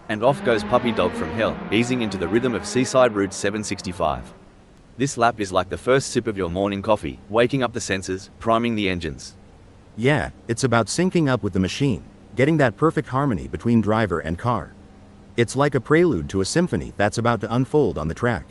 And off goes Puppy Dog from hell, easing into the rhythm of Seaside Route 765. This lap is like the first sip of your morning coffee, waking up the senses, priming the engines. Yeah, it's about syncing up with the machine, getting that perfect harmony between driver and car. It's like a prelude to a symphony that's about to unfold on the track.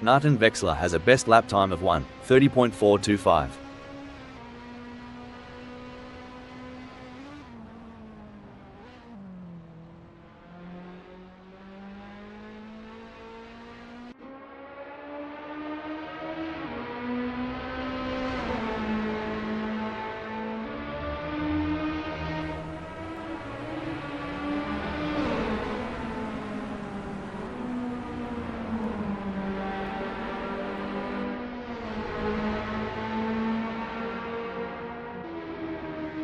Nathan Vexler has a best lap time of 1:30.425.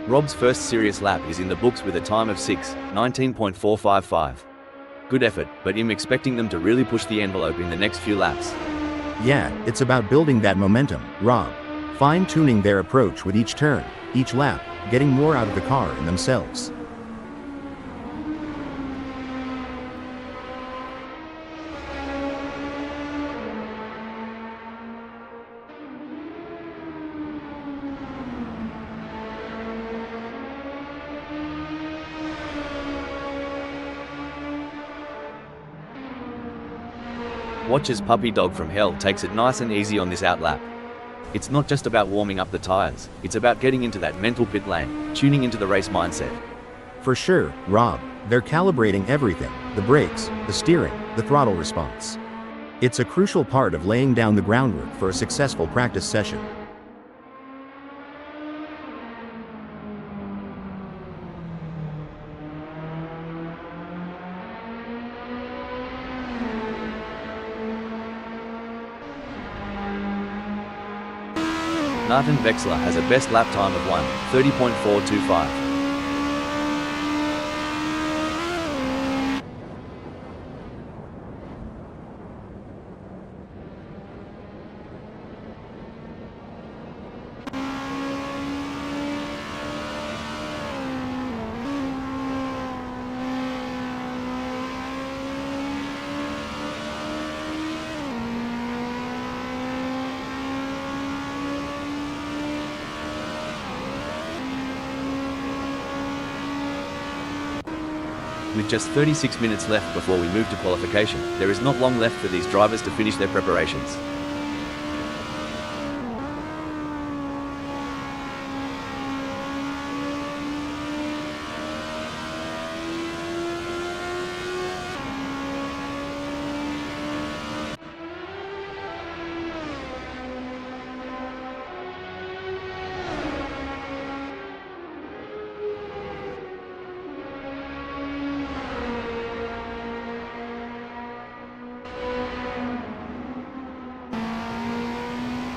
Rob's first serious lap is in the books with a time of 6:19.455. Good effort, but I'm expecting them to really push the envelope in the next few laps. Yeah, it's about building that momentum, Rob. Fine-tuning their approach with each turn, each lap, getting more out of the car and themselves. Watch as Puppy Dog from hell takes it nice and easy on this outlap. It's not just about warming up the tires, it's about getting into that mental pit lane, tuning into the race mindset. For sure, Rob, they're calibrating everything, the brakes, the steering, the throttle response. It's a crucial part of laying down the groundwork for a successful practice session. Nathan Vexler has a best lap time of 1:30.425. With just 36 minutes left before we move to qualification, there is not long left for these drivers to finish their preparations.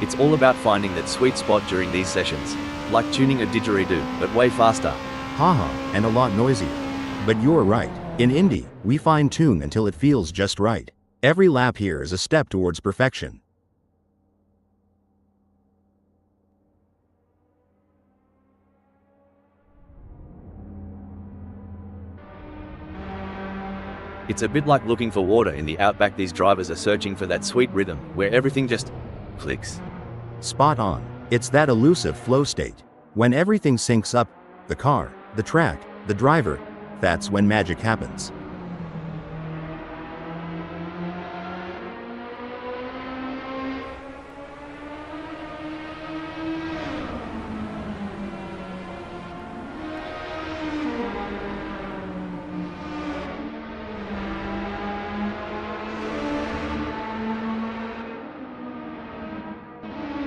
It's all about finding that sweet spot during these sessions, like tuning a didgeridoo, but way faster. Haha, and a lot noisier. But you're right, in Indy, we fine-tune until it feels just right. Every lap here is a step towards perfection. It's a bit like looking for water in the outback. These drivers are searching for that sweet rhythm, where everything just clicks. Spot on. It's that elusive flow state. When everything syncs up, the car, the track, the driver, that's when magic happens.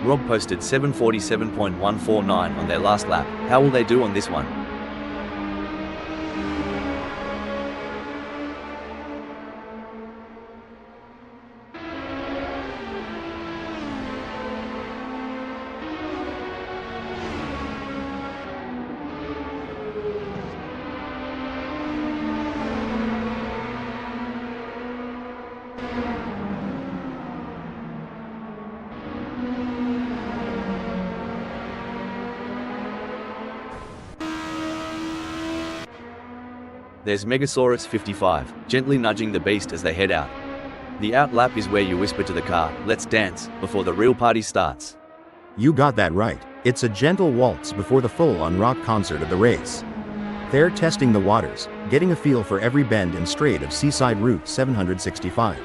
Rob posted 7:47.149 on their last lap. How will they do on this one? There's Megasaurus 55, gently nudging the beast as they head out. The out lap is where you whisper to the car, "Let's dance," before the real party starts. You got that right. It's a gentle waltz before the full-on rock concert of the race. They're testing the waters, getting a feel for every bend and straight of Seaside Route 765.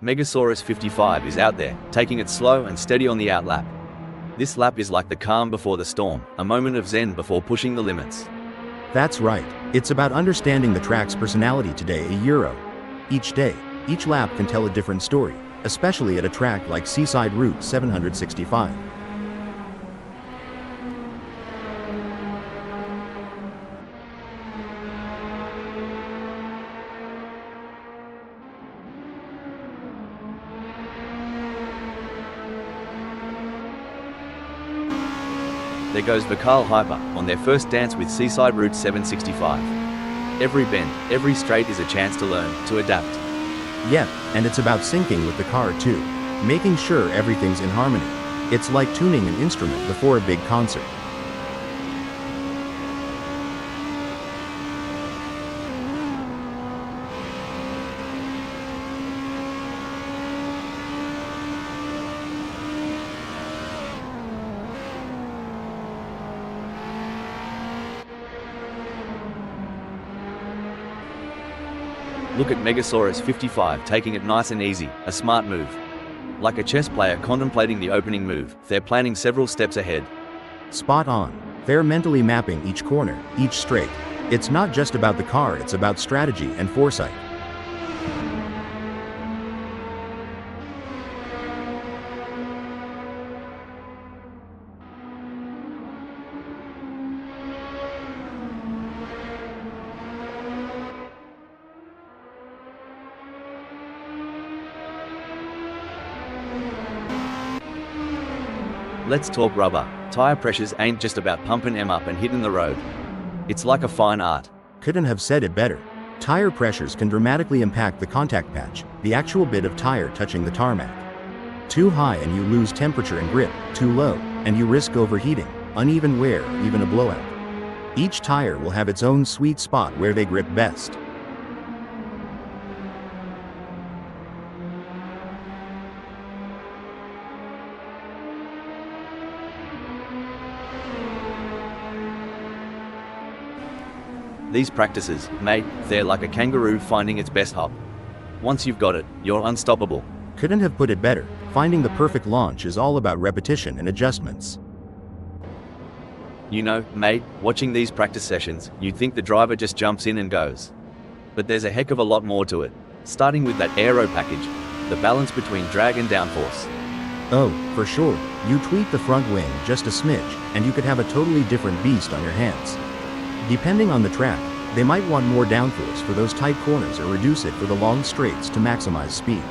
Megasaurus 55 is out there, taking it slow and steady on the out lap. This lap is like the calm before the storm, a moment of zen before pushing the limits. That's right. It's about understanding the track's personality today a Euro. Each day, each lap can tell a different story, especially at a track like Seaside Route 765. There goes Vikal Hyper on their first dance with Seaside Route 765. Every bend, every straight is a chance to learn, to adapt. Yeah, and it's about syncing with the car too, making sure everything's in harmony. It's like tuning an instrument before a big concert. Look at Megasaurus 55 taking it nice and easy, a smart move. Like a chess player contemplating the opening move, they're planning several steps ahead. Spot on. They're mentally mapping each corner, each straight. It's not just about the car, it's about strategy and foresight. Let's talk rubber. Tire pressures ain't just about pumping them up and hitting the road. It's like a fine art. Couldn't have said it better. Tire pressures can dramatically impact the contact patch, the actual bit of tire touching the tarmac. Too high and you lose temperature and grip, too low, and you risk overheating, uneven wear, or even a blowout. Each tire will have its own sweet spot where they grip best. These practices, mate, they're like a kangaroo finding its best hop. Once you've got it, you're unstoppable. Couldn't have put it better. Finding the perfect launch is all about repetition and adjustments. You know, mate, watching these practice sessions, you'd think the driver just jumps in and goes. But there's a heck of a lot more to it. Starting with that aero package, the balance between drag and downforce. Oh, for sure. You tweak the front wing just a smidge, and you could have a totally different beast on your hands. Depending on the track, they might want more downforce for those tight corners or reduce it for the long straights to maximize speed.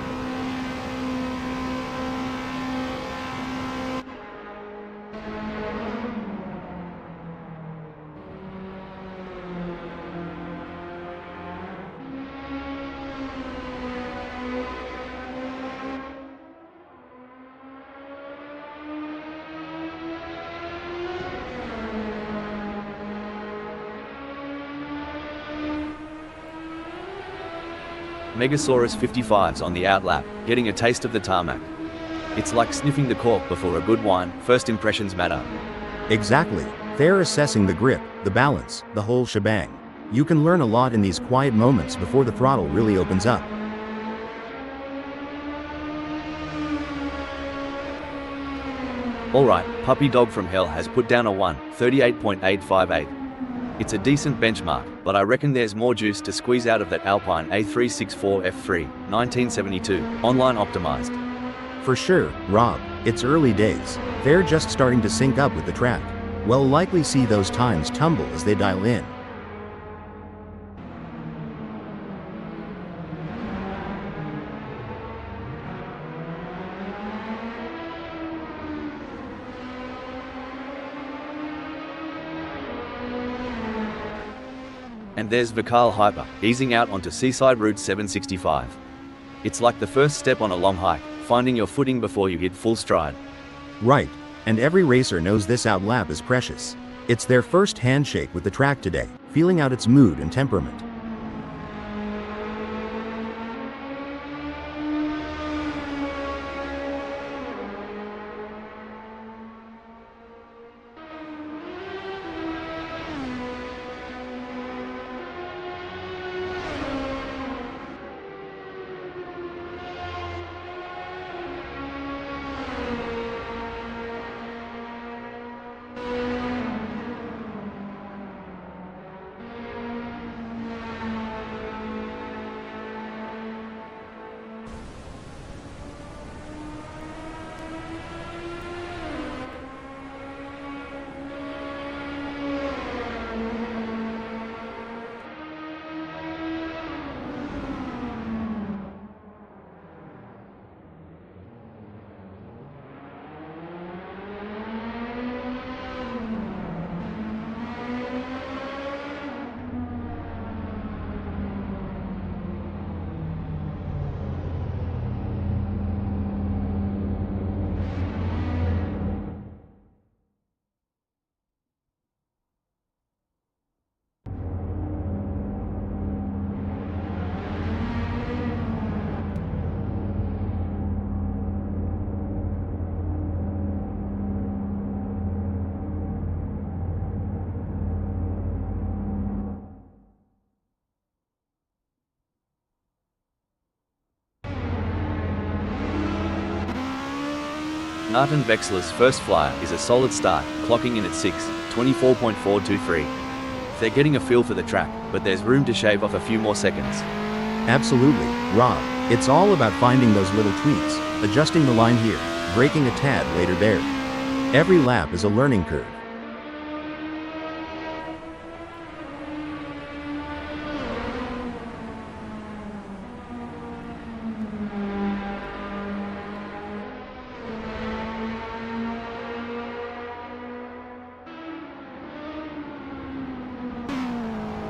Megasaurus 55's on the outlap, getting a taste of the tarmac. It's like sniffing the cork before a good wine. First impressions matter. Exactly. They're assessing the grip, the balance, the whole shebang. You can learn a lot in these quiet moments before the throttle really opens up. Alright, Puppy Dog from Hell has put down a 1:38.858. It's a decent benchmark, but I reckon there's more juice to squeeze out of that Alpine A364 F3, 1972, online optimized. For sure, Rob, it's early days. They're just starting to sync up with the track. We'll likely see those times tumble as they dial in. And there's Vikal Hyper, easing out onto Seaside Route 765. It's like the first step on a long hike, finding your footing before you hit full stride. Right, and every racer knows this outlap is precious. It's their first handshake with the track today, feeling out its mood and temperament. Nathan Vexler's first flyer is a solid start, clocking in at 6:24.423. They're getting a feel for the track, but there's room to shave off a few more seconds. Absolutely, Rob. It's all about finding those little tweaks, adjusting the line here, braking a tad later there. Every lap is a learning curve.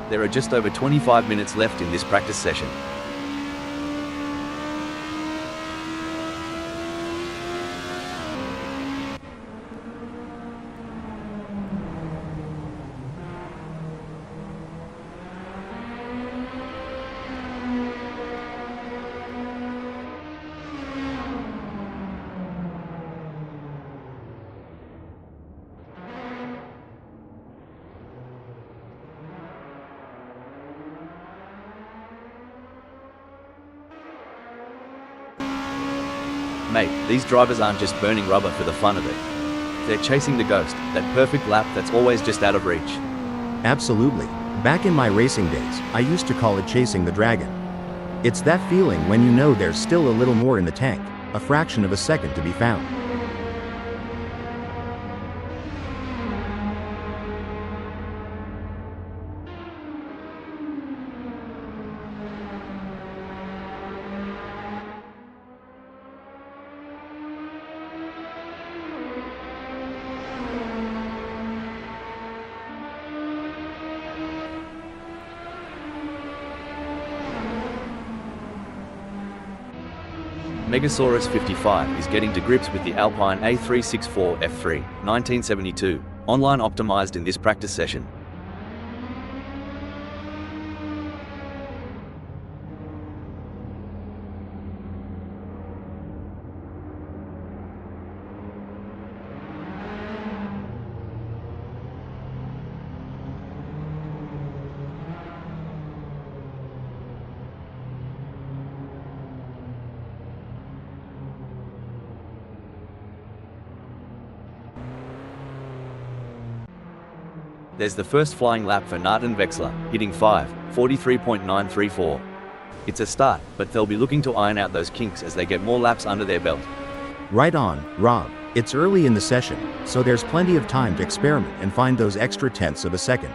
There are just over 25 minutes left in this practice session. Mate, these drivers aren't just burning rubber for the fun of it. They're chasing the ghost, that perfect lap that's always just out of reach. Absolutely. Back in my racing days, I used to call it chasing the dragon. It's that feeling when you know there's still a little more in the tank, a fraction of a second to be found. Megasaurus 55 is getting to grips with the Alpine A364 F3, 1972, online optimized in this practice session. There's the first flying lap for Nart and Vexler, hitting 5:43.934. It's a start, but they'll be looking to iron out those kinks as they get more laps under their belt. Right on, Rob. It's early in the session, so there's plenty of time to experiment and find those extra tenths of a second.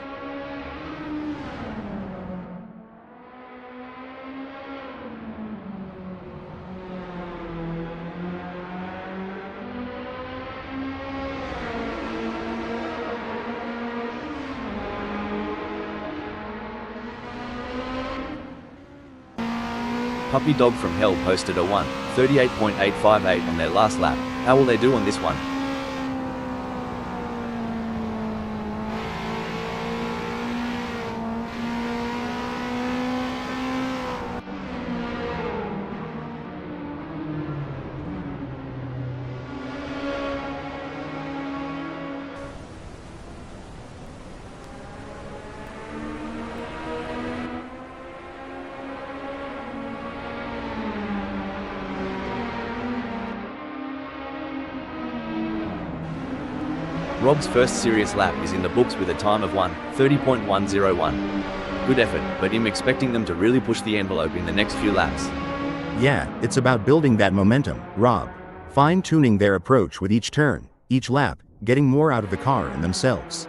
Puppy Dog from Hell posted a 1:38.858 on their last lap. How will they do on this one? Rob's first serious lap is in the books with a time of 1:30.101. Good effort, but I'm expecting them to really push the envelope in the next few laps. Yeah, it's about building that momentum, Rob. Fine-tuning their approach with each turn, each lap, getting more out of the car and themselves.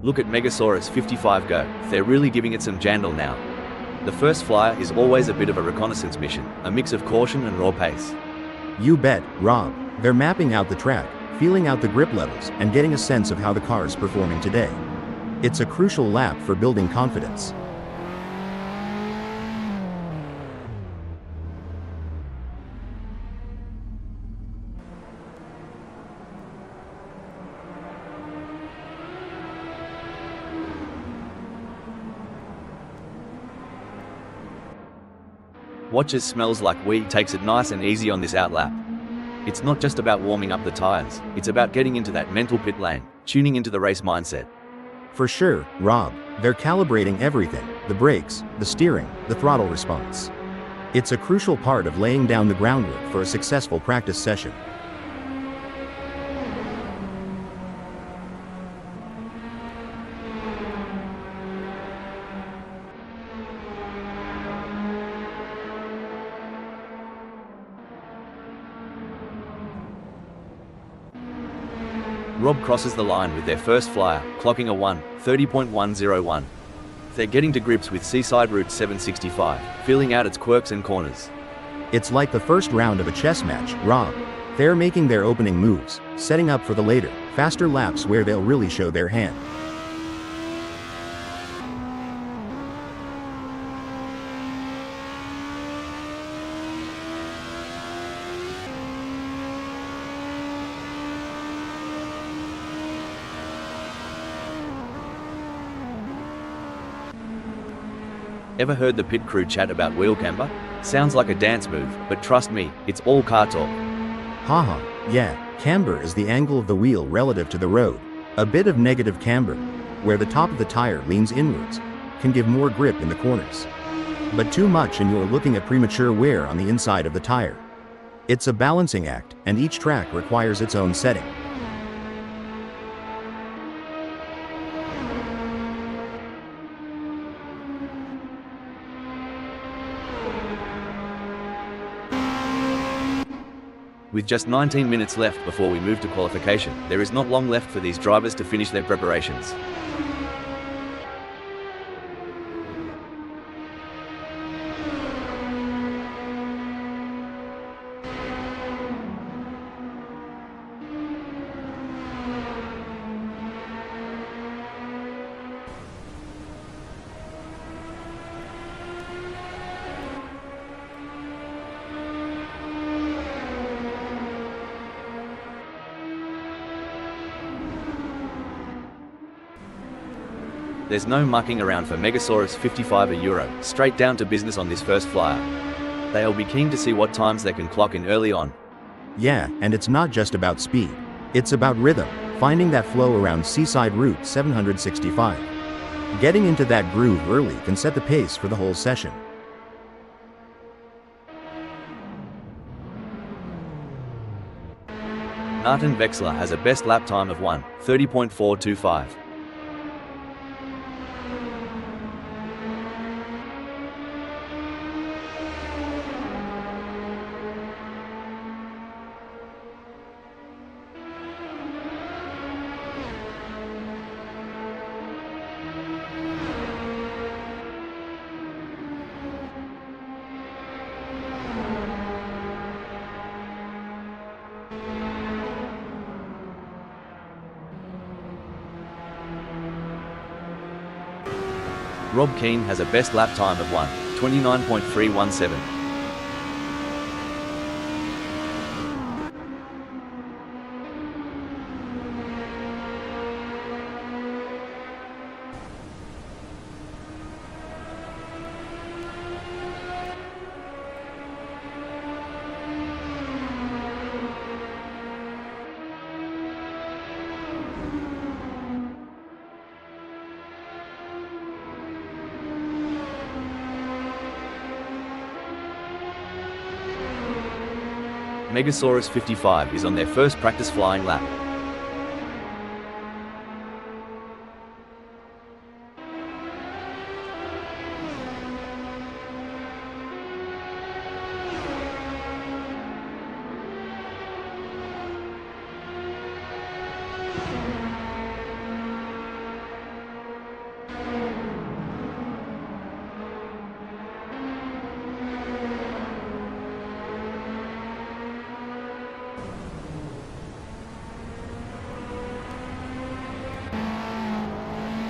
Look at Megasaurus 55 go, they're really giving it some jandal now. The first flyer is always a bit of a reconnaissance mission, a mix of caution and raw pace. You bet, Rob. They're mapping out the track, feeling out the grip levels, and getting a sense of how the car's performing today. It's a crucial lap for building confidence. Watch as Smells Like We takes it nice and easy on this outlap. It's not just about warming up the tires, it's about getting into that mental pit lane, tuning into the race mindset. For sure, Rob. They're calibrating everything: the brakes, the steering, the throttle response. It's a crucial part of laying down the groundwork for a successful practice session. Rob crosses the line with their first flyer, clocking a 1:30.101. They're getting to grips with Seaside Route 765, feeling out its quirks and corners. It's like the first round of a chess match, Rob. They're making their opening moves, setting up for the later, faster laps where they'll really show their hand. Ever heard the pit crew chat about wheel camber? Sounds like a dance move, but trust me, it's all car talk. Haha, yeah, camber is the angle of the wheel relative to the road. A bit of negative camber, where the top of the tire leans inwards, can give more grip in the corners. But too much and you're looking at premature wear on the inside of the tire. It's a balancing act, and each track requires its own setting. With just 19 minutes left before we move to qualification, there is not long left for these drivers to finish their preparations. There's no mucking around for Megasaurus 55 Euro, straight down to business on this first flyer. They'll be keen to see what times they can clock in early on. Yeah, and it's not just about speed. It's about rhythm, finding that flow around Seaside Route 765. Getting into that groove early can set the pace for the whole session. Martin Vexler has a best lap time of 1:30.425. Rob Keane has a best lap time of 1:29.317. Megasaurus 55 is on their first practice flying lap.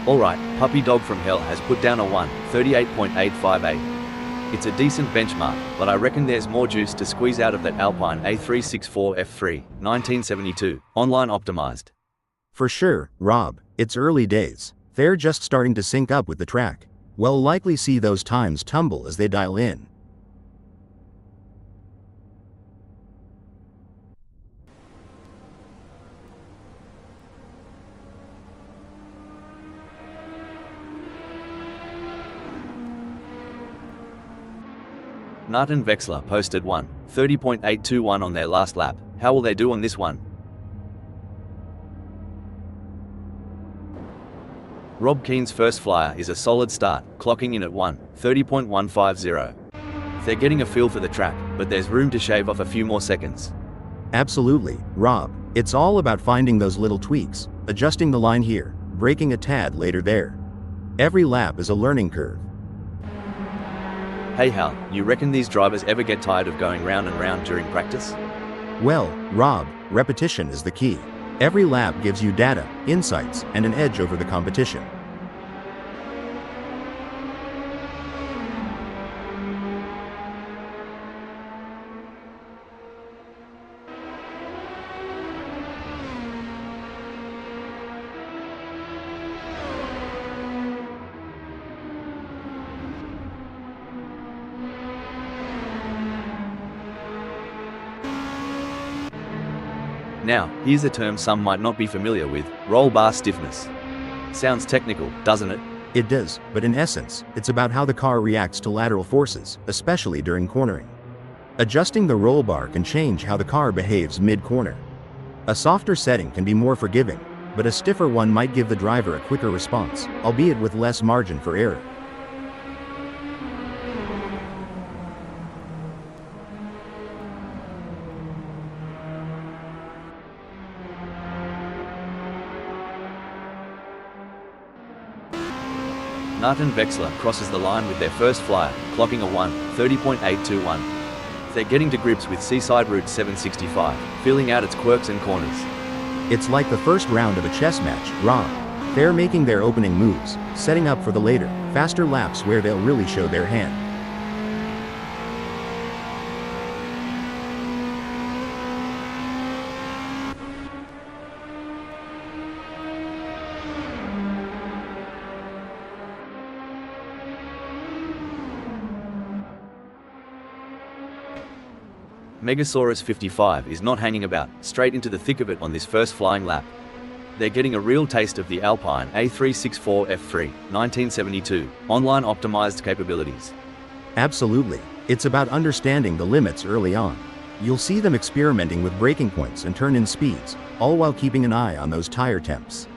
Alright, Puppy Dog from Hell has put down a 1:38.858. It's a decent benchmark, but I reckon there's more juice to squeeze out of that Alpine A364 F3, 1972, online optimized. For sure, Rob, it's early days. They're just starting to sync up with the track. We'll likely see those times tumble as they dial in. Martin Vexler posted 1:30.821 on their last lap. How will they do on this one? Rob Keane's first flyer is a solid start, clocking in at 1:30.150. They're getting a feel for the track, but there's room to shave off a few more seconds. Absolutely, Rob. It's all about finding those little tweaks, adjusting the line here, braking a tad later there. Every lap is a learning curve. Hey Hal, you reckon these drivers ever get tired of going round and round during practice? Well, Rob, repetition is the key. Every lap gives you data, insights, and an edge over the competition. Now, here's a term some might not be familiar with: roll bar stiffness. Sounds technical, doesn't it? It does, but in essence, it's about how the car reacts to lateral forces, especially during cornering. Adjusting the roll bar can change how the car behaves mid-corner. A softer setting can be more forgiving, but a stiffer one might give the driver a quicker response, albeit with less margin for error. Martin Vexler crosses the line with their first flyer, clocking a 1:30.821. They're getting to grips with Seaside Route 765, feeling out its quirks and corners. It's like the first round of a chess match, Rob. They're making their opening moves, setting up for the later, faster laps where they'll really show their hand. Megasaurus 55 is not hanging about, straight into the thick of it on this first flying lap. They're getting a real taste of the Alpine A364 F3, 1972, online optimized capabilities. Absolutely. It's about understanding the limits early on. You'll see them experimenting with braking points and turn-in speeds, all while keeping an eye on those tire temps.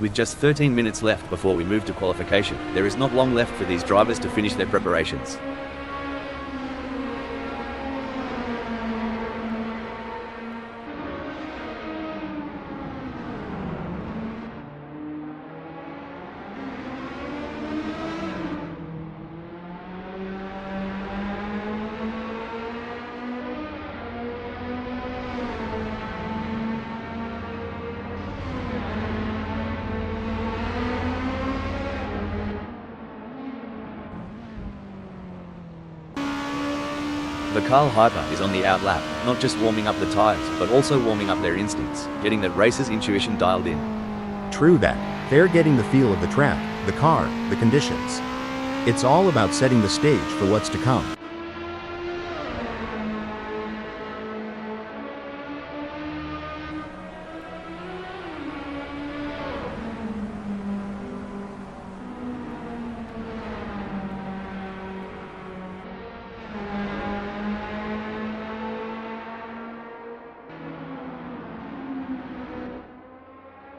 With just 13 minutes left before we move to qualification, there is not long left for these drivers to finish their preparations. The Carl Hyper is on the out lap, not just warming up the tyres, but also warming up their instincts, getting that racer's intuition dialed in. True that. They're getting the feel of the track, the car, the conditions. It's all about setting the stage for what's to come.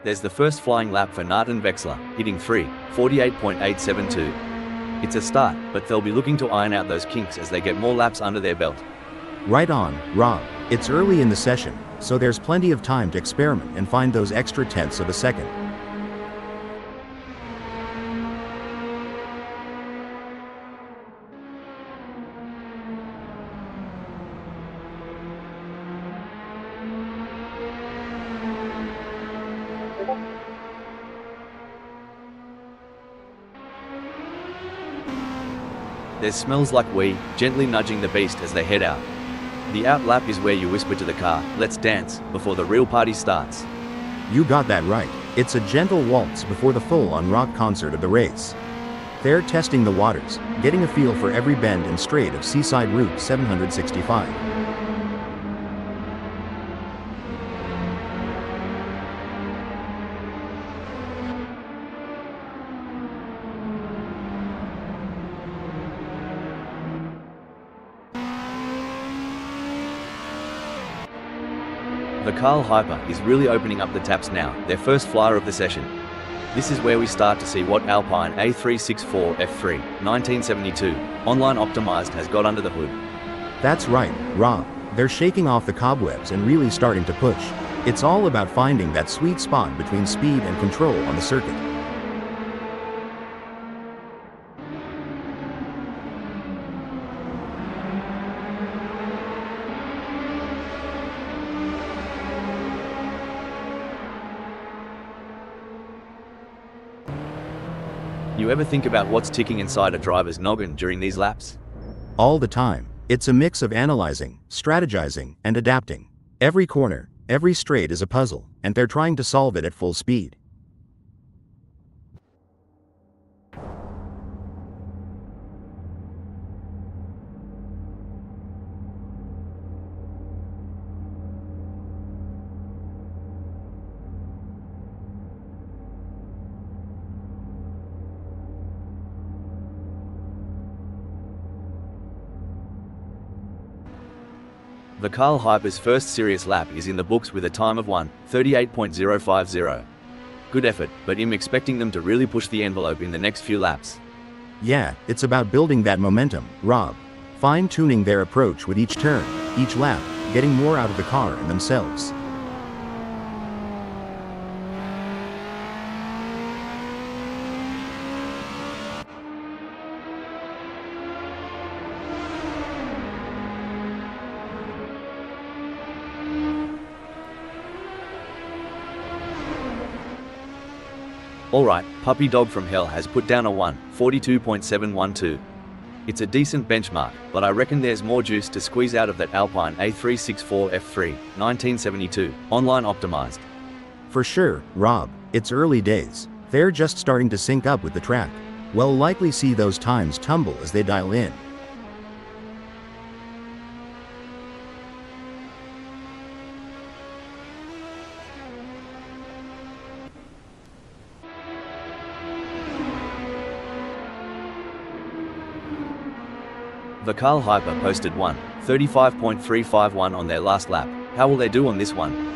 There's the first flying lap for Nart and Vexler, hitting 3:48.872. It's a start, but they'll be looking to iron out those kinks as they get more laps under their belt. Right on, Rob. It's early in the session, so there's plenty of time to experiment and find those extra tenths of a second. There's smells like wee, gently nudging the beast as they head out. The out lap is where you whisper to the car, "Let's dance," before the real party starts. You got that right. It's a gentle waltz before the full-on rock concert of the race. They're testing the waters, getting a feel for every bend and straight of Seaside Route 765. The Carl Hyper is really opening up the taps now, their first flyer of the session. This is where we start to see what Alpine A364 F3 1972 online optimized has got under the hood. That's right, Rob. They're shaking off the cobwebs and really starting to push. It's all about finding that sweet spot between speed and control on the circuit. You ever think about what's ticking inside a driver's noggin during these laps? All the time. It's a mix of analyzing, strategizing, and adapting. Every corner, every straight is a puzzle, and they're trying to solve it at full speed. The Carl Hyper's first serious lap is in the books with a time of 1:38.050. Good effort, but I'm expecting them to really push the envelope in the next few laps. Yeah, it's about building that momentum, Rob. Fine-tuning their approach with each turn, each lap, getting more out of the car and themselves. Alright, Puppy Dog from Hell has put down a 1:42.712. It's a decent benchmark, but I reckon there's more juice to squeeze out of that Alpine A364 F3 1972 online optimized. For sure, Rob. It's early days. They're just starting to sync up with the track. We'll likely see those times tumble as they dial in. The Carl Hyper posted 1:35.351 on their last lap. How will they do on this one?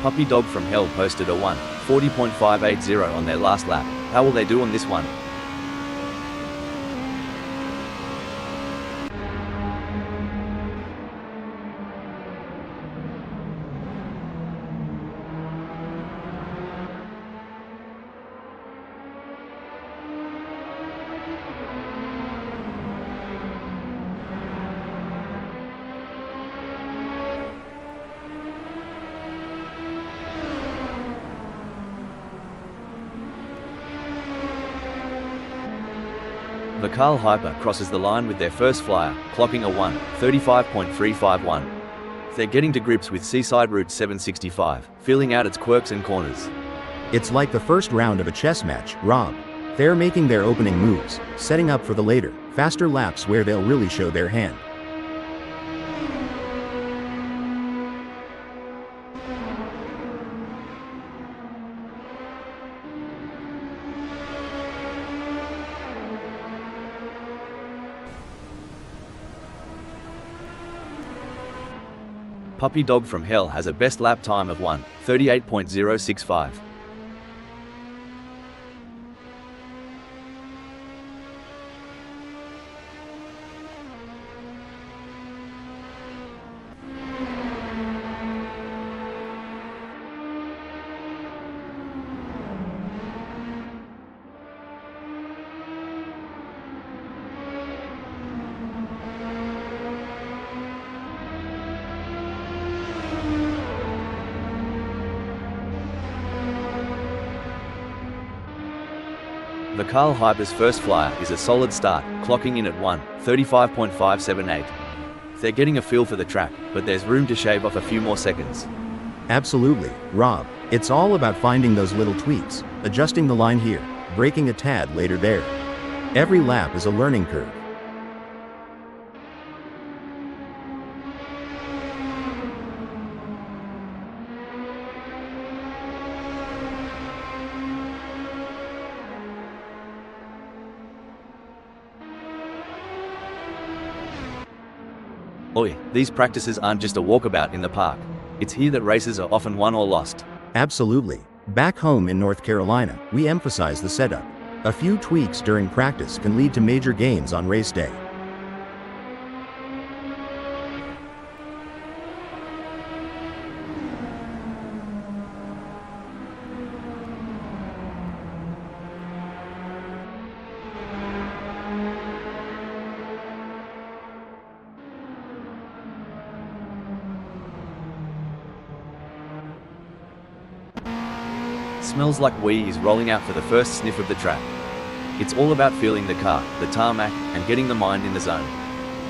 Puppy Dog from Hell posted a 1:40.580 on their last lap. How will they do on this one? The Carl Hyper crosses the line with their first flyer, clocking a 1:35.351. They're getting to grips with Seaside Route 765, feeling out its quirks and corners. It's like the first round of a chess match, Rob. They're making their opening moves, setting up for the later, faster laps where they'll really show their hand. Puppy Dog from Hell has a best lap time of 1:38.065. The Carl Hyper's first flyer is a solid start, clocking in at 1:35.578. They're getting a feel for the track, but there's room to shave off a few more seconds. Absolutely, Rob. It's all about finding those little tweaks, adjusting the line here, braking a tad later there. Every lap is a learning curve. Oi, these practices aren't just a walkabout in the park. It's here that races are often won or lost. Absolutely. Back home in North Carolina, we emphasize the setup. A few tweaks during practice can lead to major gains on race day. Smells Like We is rolling out for the first sniff of the track. It's all about feeling the car, the tarmac, and getting the mind in the zone.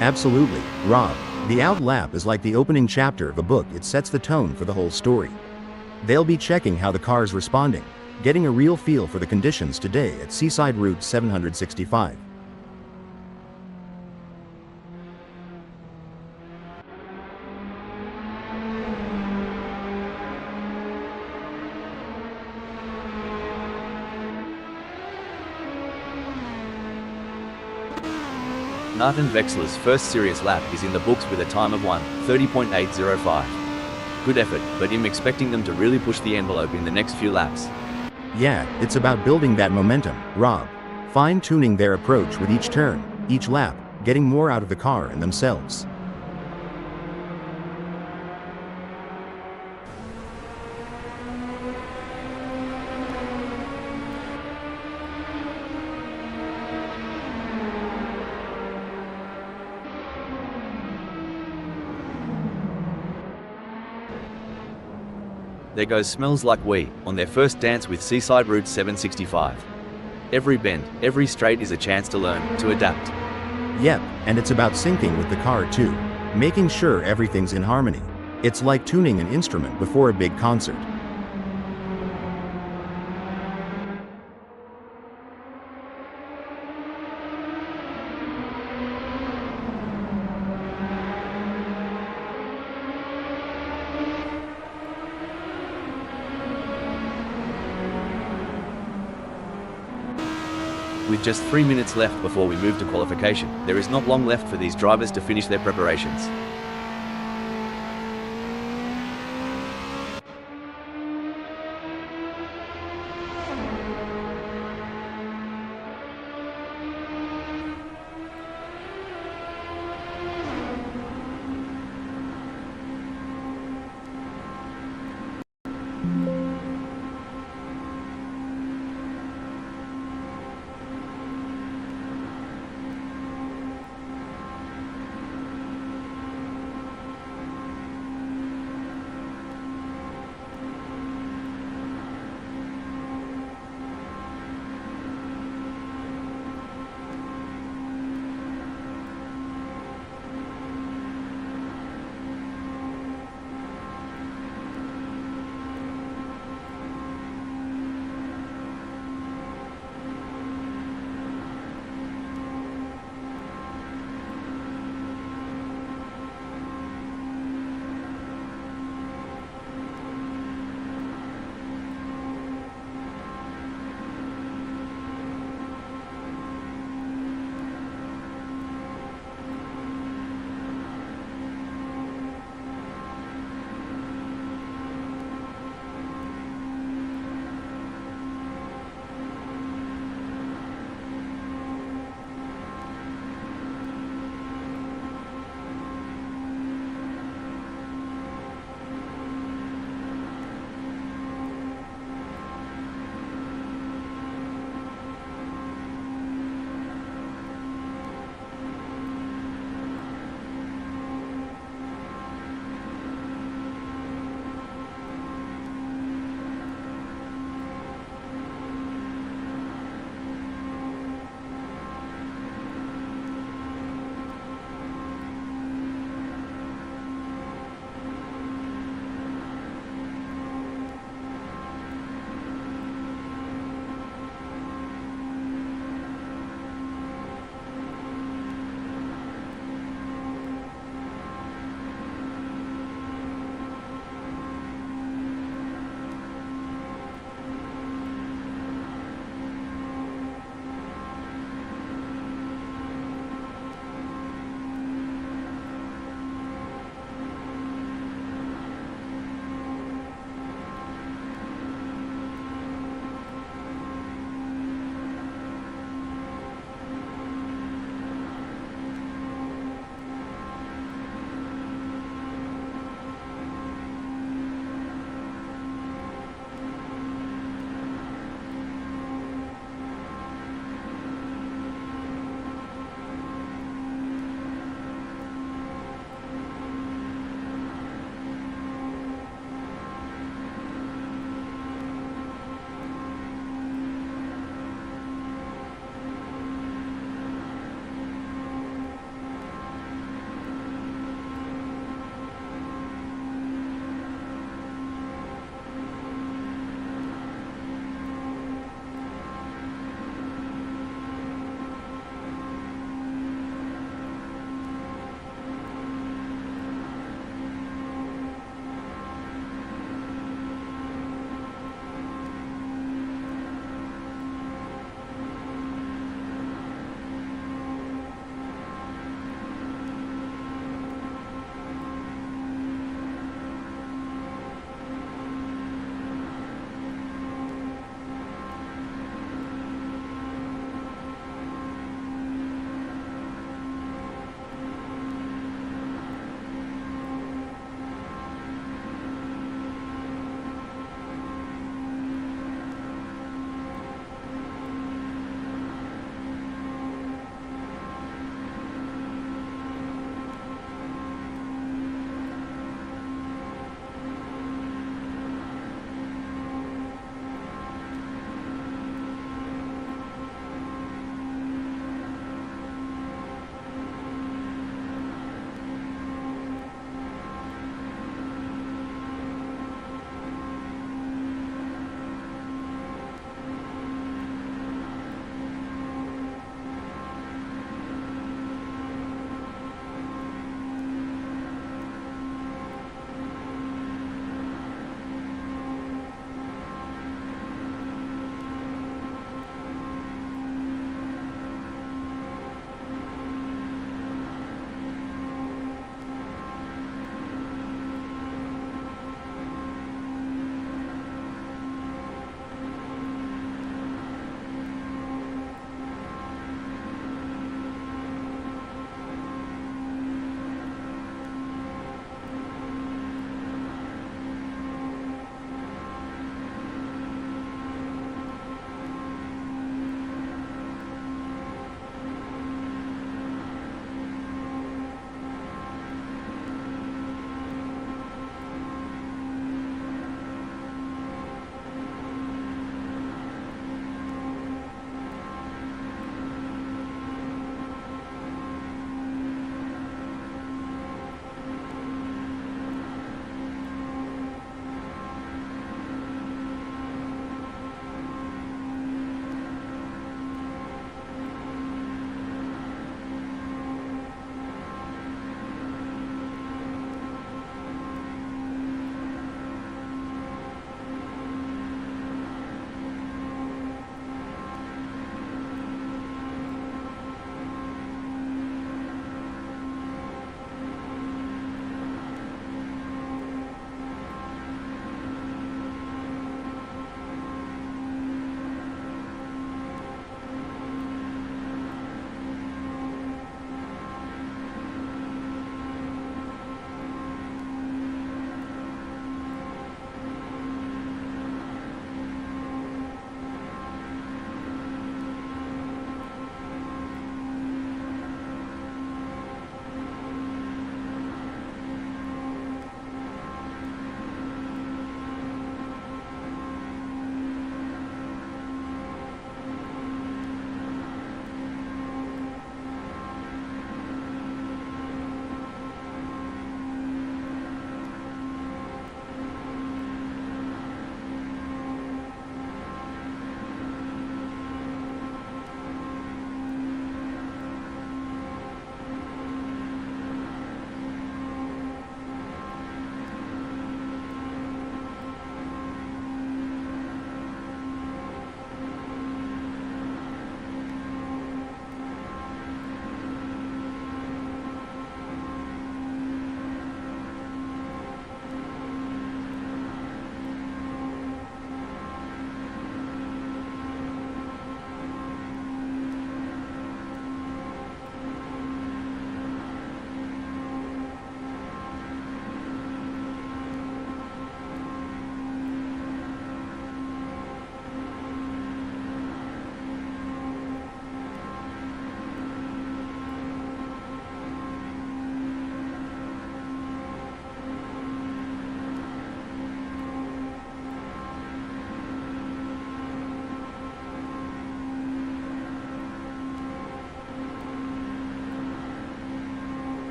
Absolutely, Rob. The out lap is like the opening chapter of a book. It sets the tone for the whole story. They'll be checking how the car's responding, getting a real feel for the conditions today at Seaside Route 765. Nathan Vexler's first serious lap is in the books with a time of 1:30.805. Good effort, but I'm expecting them to really push the envelope in the next few laps. Yeah, it's about building that momentum, Rob. Fine-tuning their approach with each turn, each lap, getting more out of the car and themselves. There goes Smells Like We, on their first dance with Seaside Route 765. Every bend, every straight is a chance to learn, to adapt. Yep, and it's about syncing with the car too, making sure everything's in harmony. It's like tuning an instrument before a big concert. With just 3 minutes left before we move to qualification, there is not long left for these drivers to finish their preparations.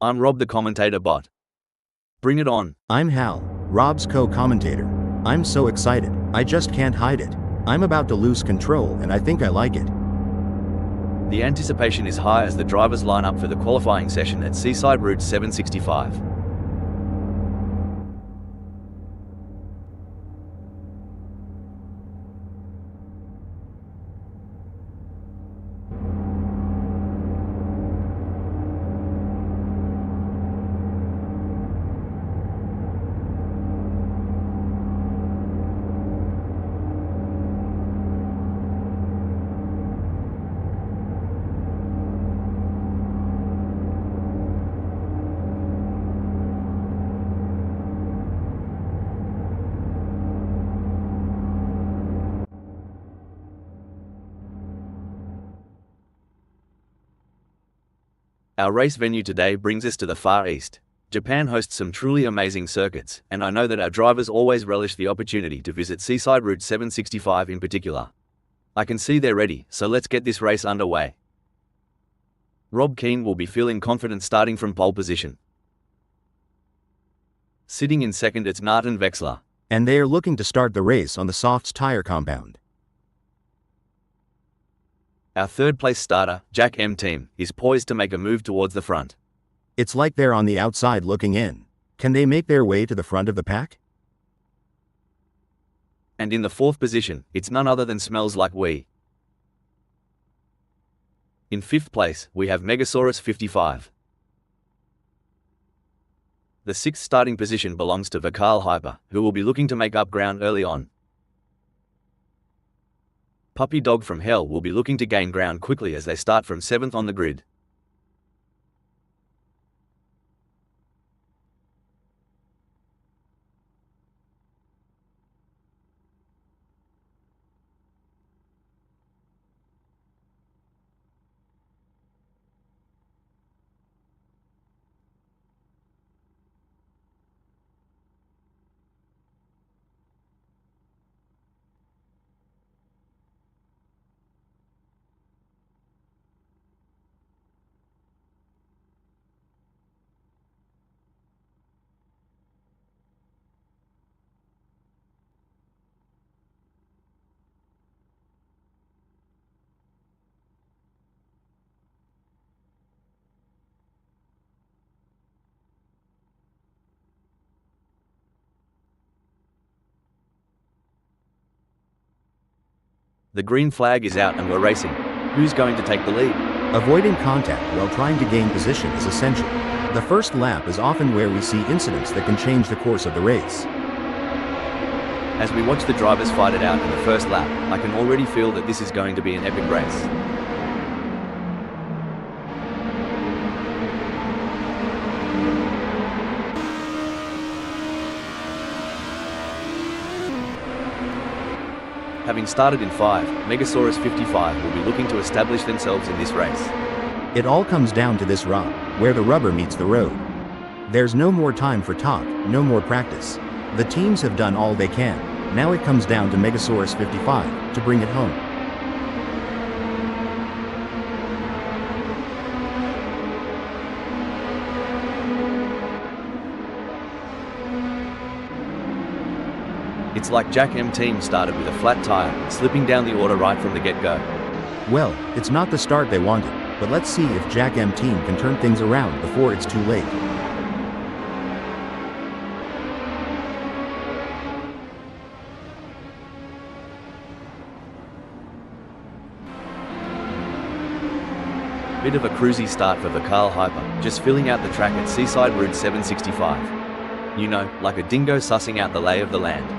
I'm Rob the commentator bot. Bring it on. I'm Hal, Rob's co-commentator. I'm so excited, I just can't hide it. I'm about to lose control and I think I like it. The anticipation is high as the drivers line up for the qualifying session at Seaside Route 765. Our race venue today brings us to the Far East. Japan hosts some truly amazing circuits, and I know that our drivers always relish the opportunity to visit Seaside Route 765 in particular. I can see they're ready, so let's get this race underway. Rob Keane will be feeling confident starting from pole position. Sitting in second, it's Martin Wexler. And they are looking to start the race on the softs tire compound. Our third-place starter, Jack M Team, is poised to make a move towards the front. It's like they're on the outside looking in. Can they make their way to the front of the pack? And in the fourth position, it's none other than Smells Like We. In fifth place, we have Megasaurus 55. The sixth starting position belongs to Vakal Hyper, who will be looking to make up ground early on. Puppy Dog from Hell will be looking to gain ground quickly as they start from 7th on the grid. The green flag is out and we're racing. Who's going to take the lead? Avoiding contact while trying to gain position is essential. The first lap is often where we see incidents that can change the course of the race. As we watch the drivers fight it out in the first lap, I can already feel that this is going to be an epic race. Having started in 5, Megasaurus 55 will be looking to establish themselves in this race. It all comes down to this rock, where the rubber meets the road. There's no more time for talk, no more practice. The teams have done all they can. Now it comes down to Megasaurus 55 to bring it home. It's like Jack M Team started with a flat tire, slipping down the order right from the get-go. Well, it's not the start they wanted, but let's see if Jack M Team can turn things around before it's too late. Bit of a cruisy start for Vakal Hyper, just filling out the track at Seaside Route 765. You know, like a dingo sussing out the lay of the land.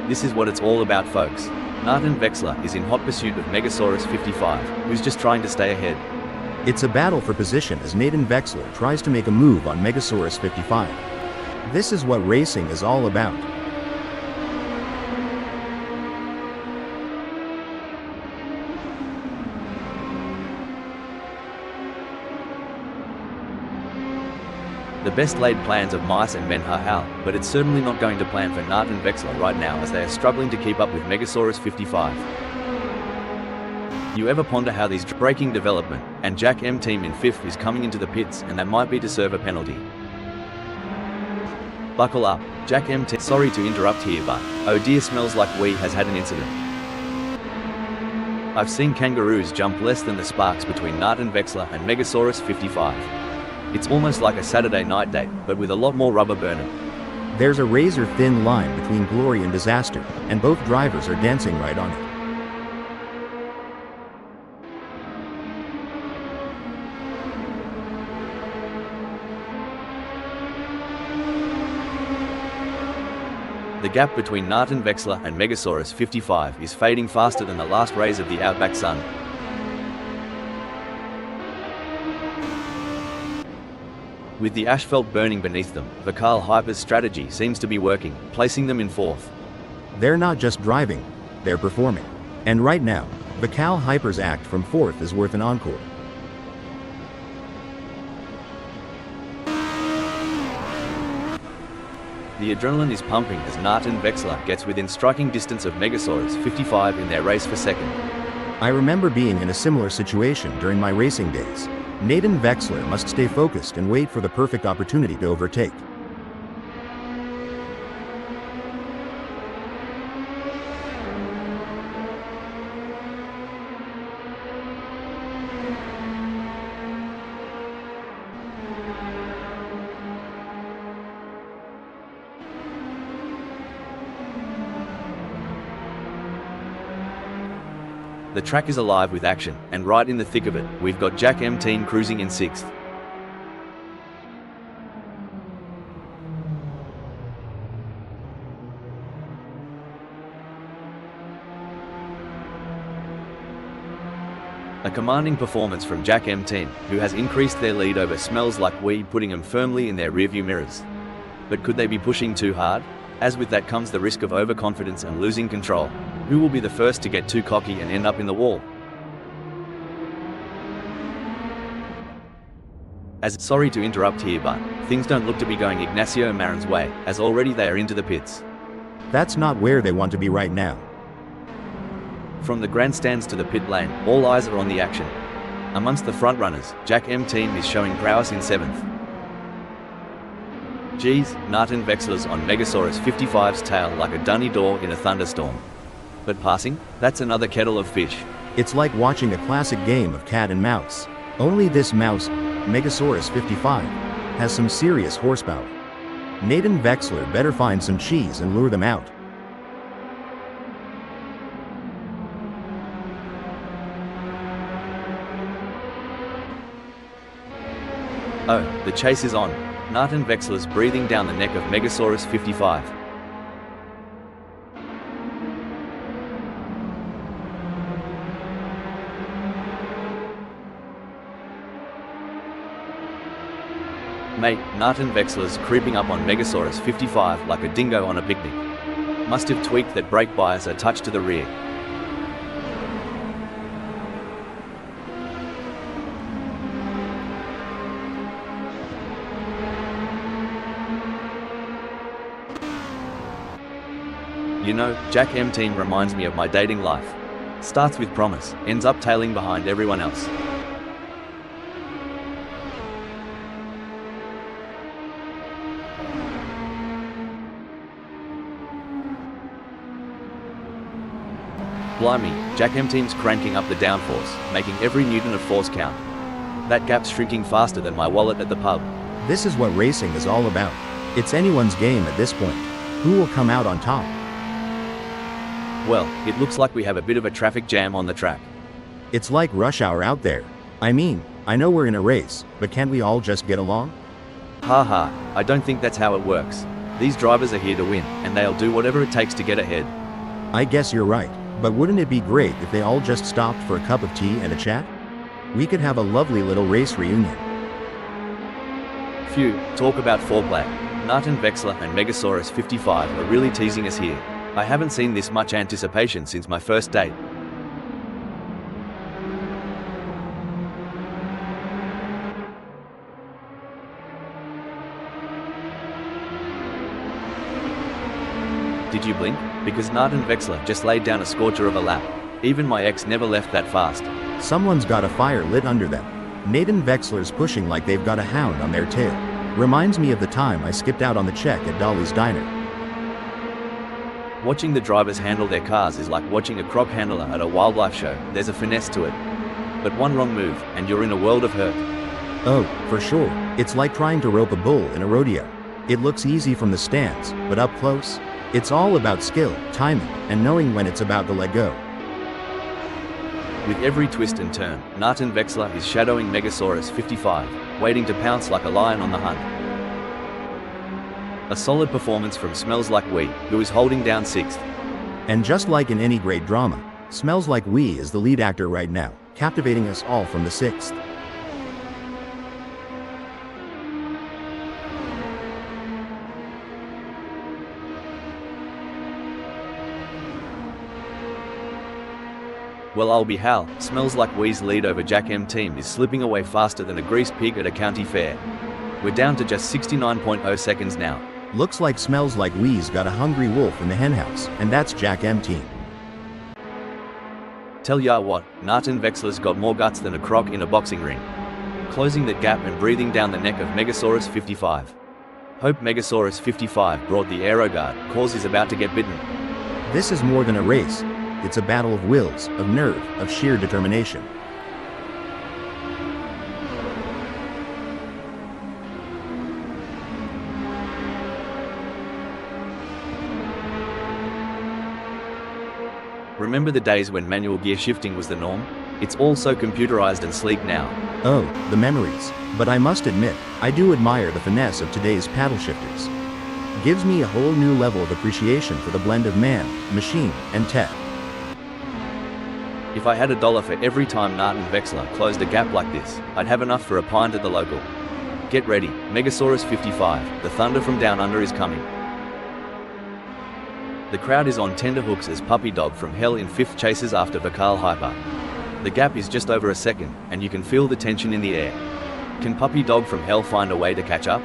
This is what it's all about, folks. Martin Wexler is in hot pursuit of Megasaurus 55, who's just trying to stay ahead. It's a battle for position as Nathan Wexler tries to make a move on Megasaurus 55. This is what racing is all about. The best laid plans of mice and men are Hal, but it's certainly not going to plan for Nart and Vexler right now as they are struggling to keep up with Megasaurus 55. You ever ponder how these braking development, and Jack M team in 5th is coming into the pits and that might be to serve a penalty? Buckle up, Jack M team. Sorry to interrupt here, but oh dear, smells like we has had an incident. I've seen kangaroos jump less than the sparks between Nart and Vexler and Megasaurus 55. It's almost like a Saturday night date, but with a lot more rubber burning. There's a razor-thin line between glory and disaster, and both drivers are dancing right on it. The gap between Nart and Vexler and Megasaurus 55 is fading faster than the last rays of the outback sun. With the asphalt burning beneath them, Vikal Hyper's strategy seems to be working, placing them in 4th. They're not just driving, they're performing. And right now, Vikal Hyper's act from 4th is worth an encore. The adrenaline is pumping as Nart and Vexler gets within striking distance of Megasaurus 55 in their race for 2nd. I remember being in a similar situation during my racing days. Nathan Vexler must stay focused and wait for the perfect opportunity to overtake. The track is alive with action, and right in the thick of it, we've got Jack M team cruising in 6th. A commanding performance from Jack M team, who has increased their lead over Smells Like Weed, putting them firmly in their rearview mirrors. But could they be pushing too hard? As with that comes the risk of overconfidence and losing control. Who will be the first to get too cocky and end up in the wall? Sorry to interrupt here, but things don't look to be going Ignacio Marin's way, as already they are into the pits. That's not where they want to be right now. From the grandstands to the pit lane, all eyes are on the action. Amongst the front runners, Jack M team is showing prowess in 7th. Geez, Nart and Vexler's on Megasaurus 55's tail like a dunny door in a thunderstorm. But passing? That's another kettle of fish. It's like watching a classic game of cat and mouse. Only this mouse, Megasaurus 55, has some serious horsepower. Nathan Vexler better find some cheese and lure them out. Oh, the chase is on. Nart and Vexler's breathing down the neck of Megasaurus 55. Mate, Nart and Vexler's creeping up on Megasaurus 55 like a dingo on a picnic. Must have tweaked that brake bias a touch to the rear. You know, Jack M team reminds me of my dating life. Starts with promise, ends up tailing behind everyone else. Blimey, Jack M team's cranking up the downforce, making every newton of force count. That gap's shrinking faster than my wallet at the pub. This is what racing is all about. It's anyone's game at this point. Who will come out on top? Well, it looks like we have a bit of a traffic jam on the track. It's like rush hour out there. I mean, I know we're in a race, but can't we all just get along? Haha, I don't think that's how it works. These drivers are here to win, and they'll do whatever it takes to get ahead. I guess you're right, but wouldn't it be great if they all just stopped for a cup of tea and a chat? We could have a lovely little race reunion. Phew, talk about foreplay. Nart and Vexler and Megasaurus 55 are really teasing us here. I haven't seen this much anticipation since my first date. Did you blink? Because Nathan Vexler just laid down a scorcher of a lap. Even my ex never left that fast. Someone's got a fire lit under them. Nathan Vexler's pushing like they've got a hound on their tail. Reminds me of the time I skipped out on the check at Dolly's Diner. Watching the drivers handle their cars is like watching a crop handler at a wildlife show. There's a finesse to it. But one wrong move, and you're in a world of hurt. Oh, for sure. It's like trying to rope a bull in a rodeo. It looks easy from the stands, but up close, it's all about skill, timing, and knowing when it's about to let go. With every twist and turn, Nathan Vexler is shadowing Megasaurus 55, waiting to pounce like a lion on the hunt. A solid performance from Smells Like We, who is holding down 6th. And just like in any great drama, Smells Like We is the lead actor right now, captivating us all from the 6th. Well, I'll be Hal. Smells Like We's lead over Jack M team is slipping away faster than a greased pig at a county fair. We're down to just 69.0 seconds now. Looks like Smells Like We's got a hungry wolf in the henhouse, and that's Jack M team. Tell ya what, Nathan Vexler's got more guts than a croc in a boxing ring. Closing that gap and breathing down the neck of Megasaurus 55. Hope Megasaurus 55 brought the aeroguard, cause is about to get bitten. This is more than a race. It's a battle of wills, of nerve, of sheer determination. Remember the days when manual gear shifting was the norm? It's all so computerized and sleek now. Oh, the memories. But I must admit, I do admire the finesse of today's paddle shifters. Gives me a whole new level of appreciation for the blend of man, machine, and tech. If I had $1 for every time Nathan Vexler closed a gap like this, I'd have enough for a pint at the local. Get ready, Megasaurus 55, the thunder from down under is coming. The crowd is on tenterhooks as Puppy Dog from Hell in 5th chases after Vakal Hyper. The gap is just over a second, and you can feel the tension in the air. Can Puppy Dog from Hell find a way to catch up?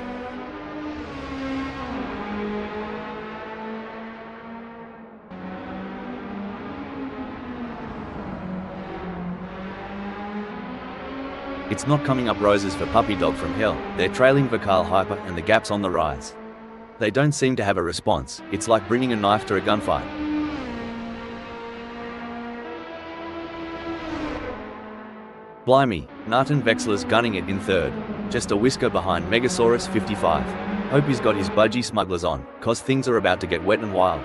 It's not coming up roses for Puppy Dog from Hell. They're trailing Vakal Hyper and the gap's on the rise. They don't seem to have a response. It's like bringing a knife to a gunfight. Blimey, Nathan Vexler's gunning it in 3rd. Just a whisker behind Megasaurus 55. Hope he's got his budgie smugglers on, cause things are about to get wet and wild.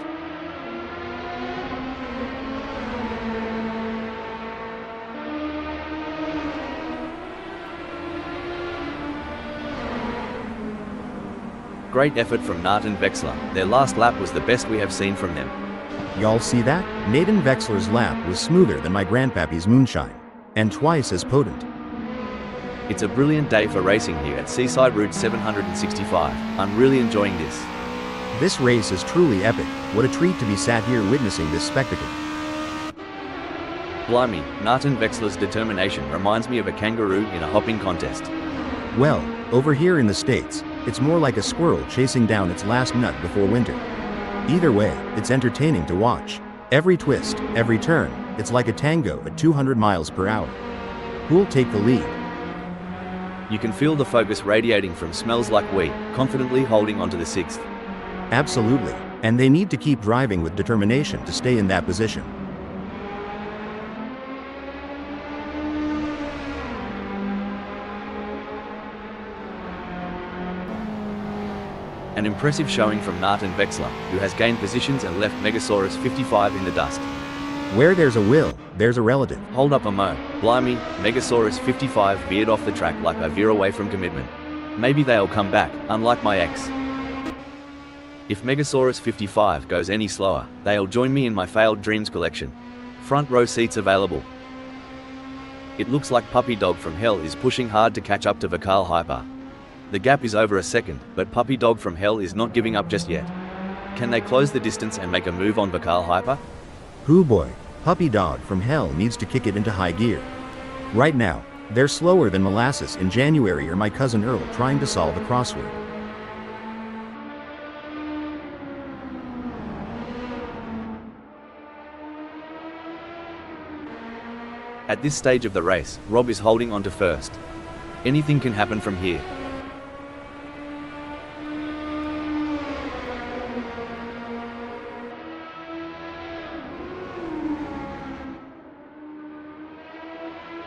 Great effort from Nathan Vexler. Their last lap was the best we have seen from them. Y'all see that? Nathan Vexler's lap was smoother than my grandpappy's moonshine. And twice as potent. It's a brilliant day for racing here at Seaside Route 765. I'm really enjoying this. This race is truly epic. What a treat to be sat here witnessing this spectacle. Blimey, Nathan Vexler's determination reminds me of a kangaroo in a hopping contest. Well, over here in the States, it's more like a squirrel chasing down its last nut before winter. Either way, it's entertaining to watch. Every twist, every turn, it's like a tango at 200 miles per hour. Who'll take the lead? You can feel the focus radiating from Smells Like We, confidently holding onto the 6th. Absolutely, and they need to keep driving with determination to stay in that position. An impressive showing from Nathan Vexler, who has gained positions and left Megasaurus 55 in the dust. Where there's a will, there's a relative. Hold up a mo. Blimey, Megasaurus 55 veered off the track like I veer away from commitment. Maybe they'll come back, unlike my ex. If Megasaurus 55 goes any slower, they'll join me in my failed dreams collection. Front row seats available. It looks like Puppy Dog from Hell is pushing hard to catch up to Vakal Hyper. The gap is over a second, but Puppy Dog from Hell is not giving up just yet. Can they close the distance and make a move on Vakal Hyper? Hoo boy, Puppy Dog from Hell needs to kick it into high gear. Right now, they're slower than molasses in January or my cousin Earl trying to solve a crossword. At this stage of the race, Rob is holding on to first. Anything can happen from here.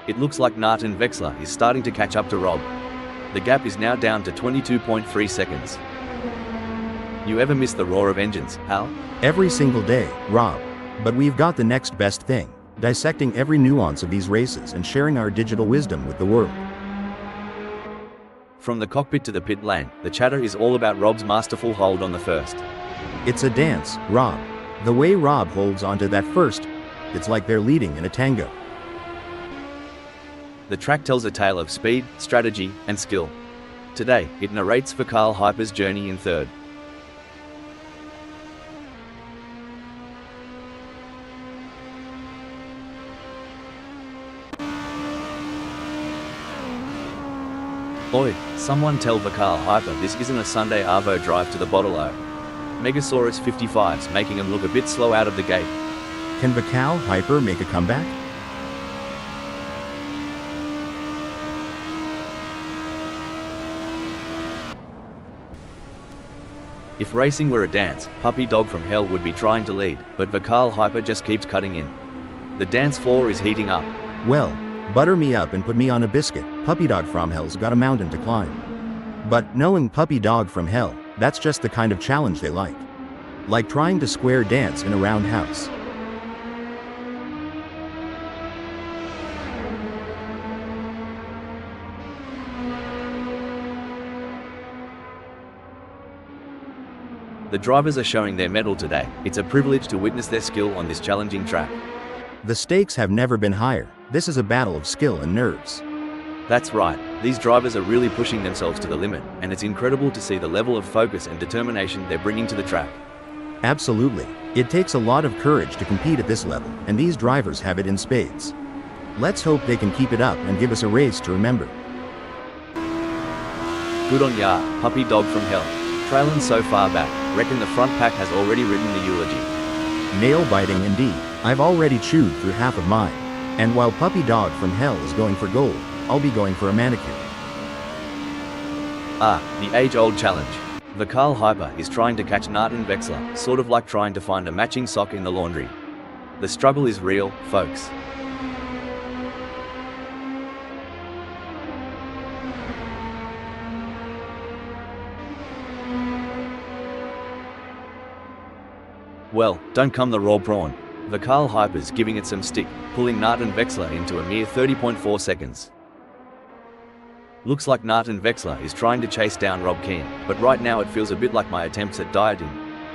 It looks like Martin Vexler is starting to catch up to Rob. The gap is now down to 22.3 seconds. You ever miss the roar of engines, Hal? Every single day, Rob. But we've got the next best thing, dissecting every nuance of these races and sharing our digital wisdom with the world. From the cockpit to the pit lane, the chatter is all about Rob's masterful hold on the first. It's a dance, Rob. The way Rob holds onto that first, it's like they're leading in a tango. The track tells a tale of speed, strategy, and skill. Today, it narrates Karl Hyper's journey in third. Oi, someone tell Karl Hyper this isn't a Sunday Arvo drive to the bottle O. Megasaurus 55's making him look a bit slow out of the gate. Can Karl Hyper make a comeback? If racing were a dance, Puppy Dog from Hell would be trying to lead, but Karl Hyper just keeps cutting in. The dance floor is heating up. Well, butter me up and put me on a biscuit. Puppy Dog from Hell's got a mountain to climb. But knowing Puppy Dog from Hell, that's just the kind of challenge they like. Like trying to square dance in a roundhouse. The drivers are showing their mettle today. It's a privilege to witness their skill on this challenging track. The stakes have never been higher. This is a battle of skill and nerves. That's right, these drivers are really pushing themselves to the limit, and it's incredible to see the level of focus and determination they're bringing to the track. Absolutely. It takes a lot of courage to compete at this level, and these drivers have it in spades. Let's hope they can keep it up and give us a race to remember. Good on ya, Puppy Dog from Hell. Trailing so far back, reckon the front pack has already written the eulogy. Nail-biting indeed. I've already chewed through half of mine. And while Puppy Dog from Hell is going for gold, I'll be going for a manicure. Ah, the age-old challenge. Karl Hyper is trying to catch Martin Vexler, sort of like trying to find a matching sock in the laundry. The struggle is real, folks. Well, don't come the raw prawn. Karl Hyper's giving it some stick, pulling Martin Vexler into a mere 30.4 seconds. Looks like Martin Vexler is trying to chase down Rob Keane, but right now it feels a bit like my attempts at dieting.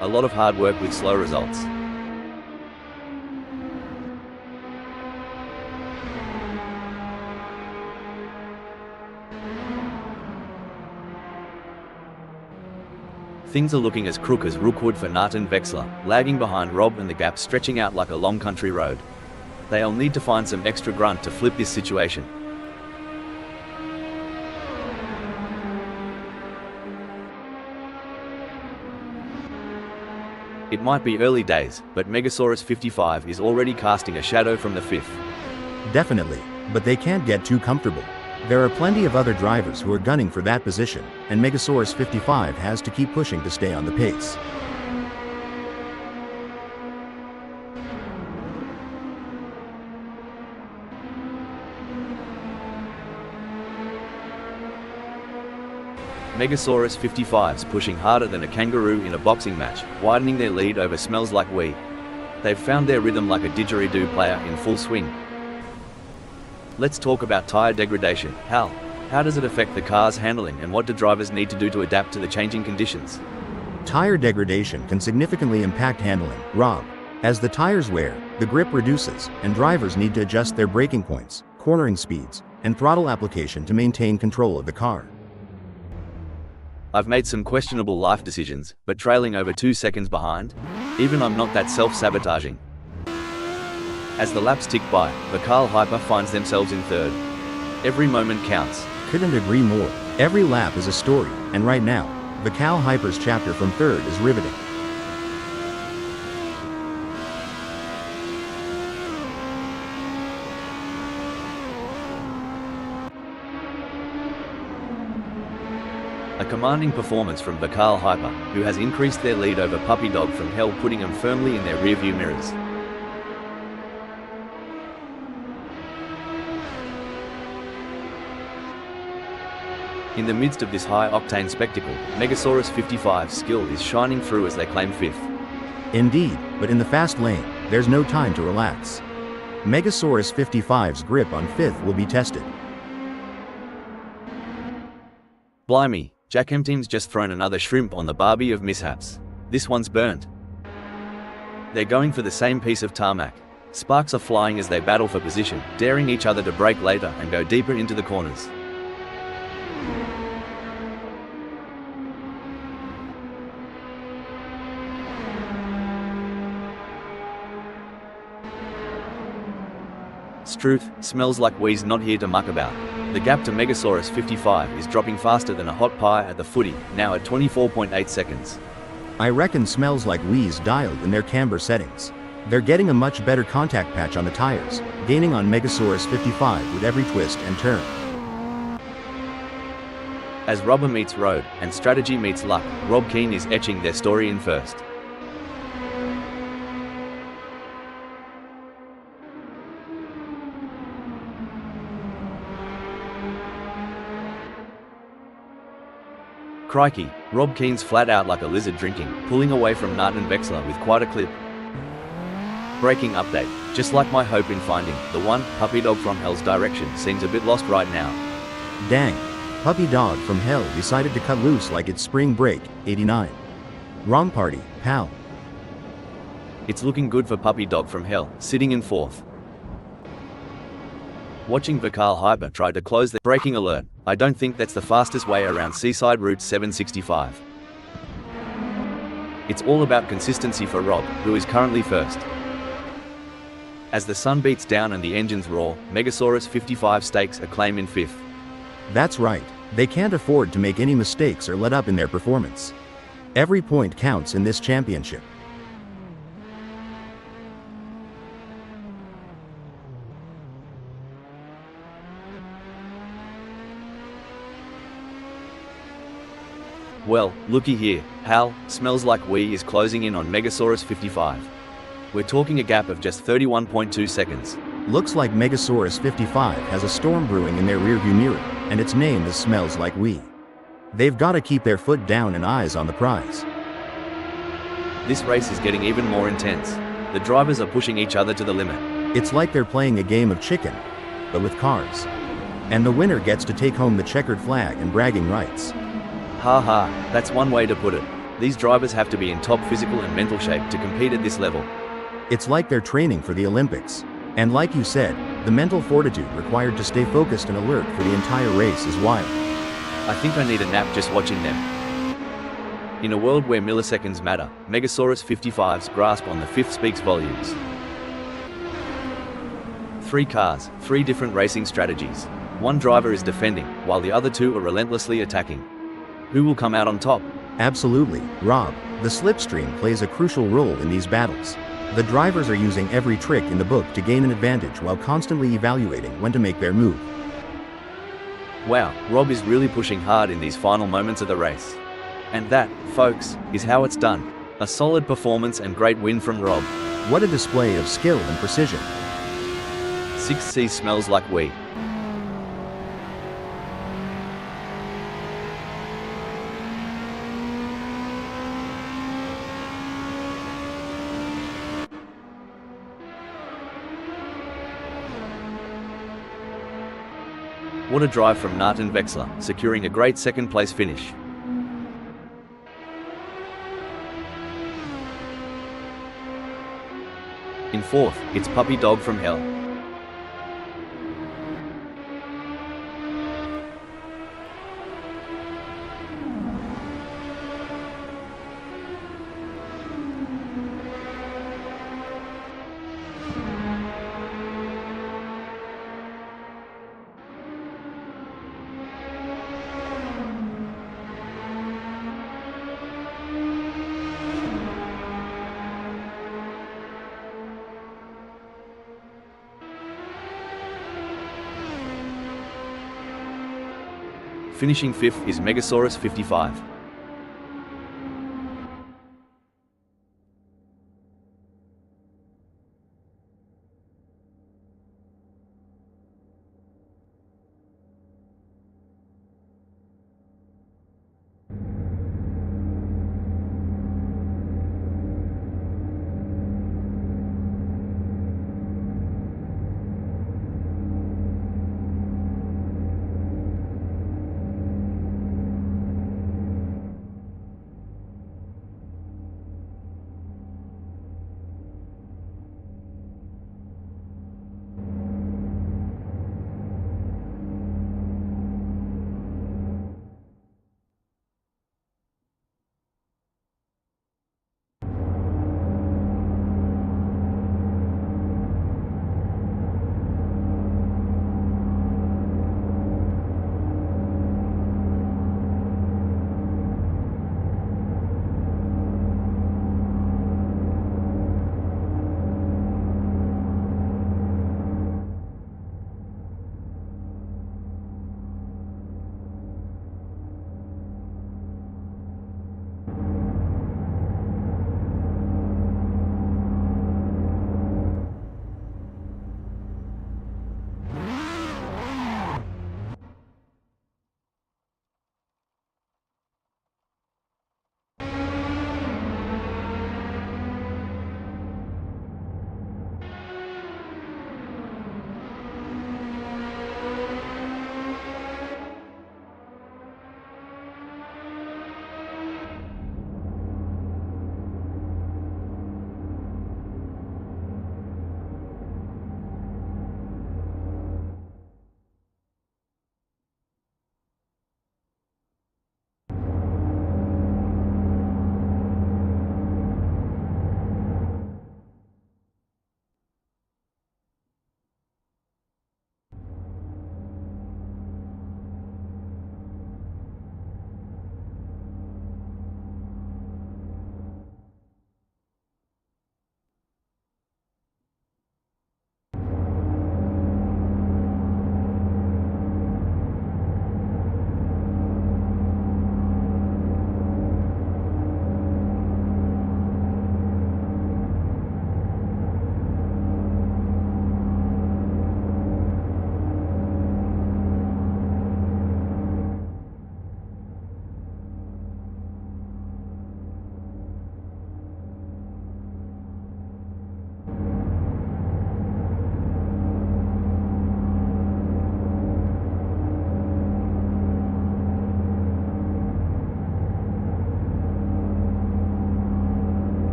A lot of hard work with slow results. Things are looking as crook as Rookwood for Martin Vexler, lagging behind Rob and the gap stretching out like a long country road. They'll need to find some extra grunt to flip this situation. It might be early days, but Megasaurus 55 is already casting a shadow from the fifth. Definitely, but they can't get too comfortable. There are plenty of other drivers who are gunning for that position, and Megasaurus 55 has to keep pushing to stay on the pace. Megasaurus 55's pushing harder than a kangaroo in a boxing match, widening their lead over Smells Like Wee. They've found their rhythm like a didgeridoo player in full swing. Let's talk about tyre degradation. Hal, how does it affect the car's handling and what do drivers need to do to adapt to the changing conditions? Tire degradation can significantly impact handling, Rob. As the tires wear, the grip reduces, and drivers need to adjust their braking points, cornering speeds, and throttle application to maintain control of the car. I've made some questionable life decisions, but trailing over 2 seconds behind? Even I'm not that self-sabotaging. As the laps tick by, Karl Hyper finds themselves in third. Every moment counts. Couldn't agree more. Every lap is a story, and right now, Karl Hyper's chapter from third is riveting. commanding performance from Bakal Hyper, who has increased their lead over Puppy Dog from Hell, putting them firmly in their rearview mirrors. In the midst of this high-octane spectacle, Megasaurus 55's skill is shining through as they claim 5th. Indeed, but in the fast lane, there's no time to relax. Megasaurus 55's grip on 5th will be tested. Blimey, Jackham team's just thrown another shrimp on the barbie of mishaps. This one's burnt. They're going for the same piece of tarmac. Sparks are flying as they battle for position, daring each other to brake later and go deeper into the corners. Struth, smells like we's not here to muck about. The gap to Megasaurus 55 is dropping faster than a hot pie at the footy, now at 24.8 seconds. I reckon Smells Like We's dialed in their camber settings. They're getting a much better contact patch on the tires, gaining on Megasaurus 55 with every twist and turn. As rubber meets road, and strategy meets luck, Rob Keane is etching their story in first. Crikey, Rob Keane's flat out like a lizard drinking, pulling away from Martin Vexler with quite a clip. Breaking update, just like my hope in finding the one, Puppy Dog from Hell's direction seems a bit lost right now. Dang, Puppy Dog from Hell decided to cut loose like it's spring break, 89. Wrong party, pal. It's looking good for Puppy Dog from Hell, sitting in 4th. Watching Bakal Hyper try to close the braking alert, I don't think that's the fastest way around Seaside Route 765. It's all about consistency for Rob, who is currently first. As the sun beats down and the engines roar, Megasaurus 55 stakes a claim in 5th. That's right, they can't afford to make any mistakes or let up in their performance. Every point counts in this championship. Well, looky here, Hal, Smells Like We is closing in on Megasaurus 55. We're talking a gap of just 31.2 seconds. Looks like Megasaurus 55 has a storm brewing in their rearview mirror, and its name is Smells Like We. They've got to keep their foot down and eyes on the prize. This race is getting even more intense. The drivers are pushing each other to the limit. It's like they're playing a game of chicken, but with cars. And the winner gets to take home the checkered flag and bragging rights. Ha ha, that's one way to put it. These drivers have to be in top physical and mental shape to compete at this level. It's like they're training for the Olympics. And like you said, the mental fortitude required to stay focused and alert for the entire race is wild. I think I need a nap just watching them. In a world where milliseconds matter, Megasaurus 55's grasp on the 5th speaks volumes. 3 cars, 3 different racing strategies. One driver is defending, while the other 2 are relentlessly attacking. Who will come out on top? Absolutely, Rob. The slipstream plays a crucial role in these battles. The drivers are using every trick in the book to gain an advantage while constantly evaluating when to make their move. Wow, Rob is really pushing hard in these final moments of the race. And that, folks, is how it's done. A solid performance and great win from Rob. What a display of skill and precision. 6C Smells Like We. What a drive from Martin Vexler, securing a great second place finish. In 4th, it's Puppy Dog from Hell. Finishing 5th is Megasaurus 55.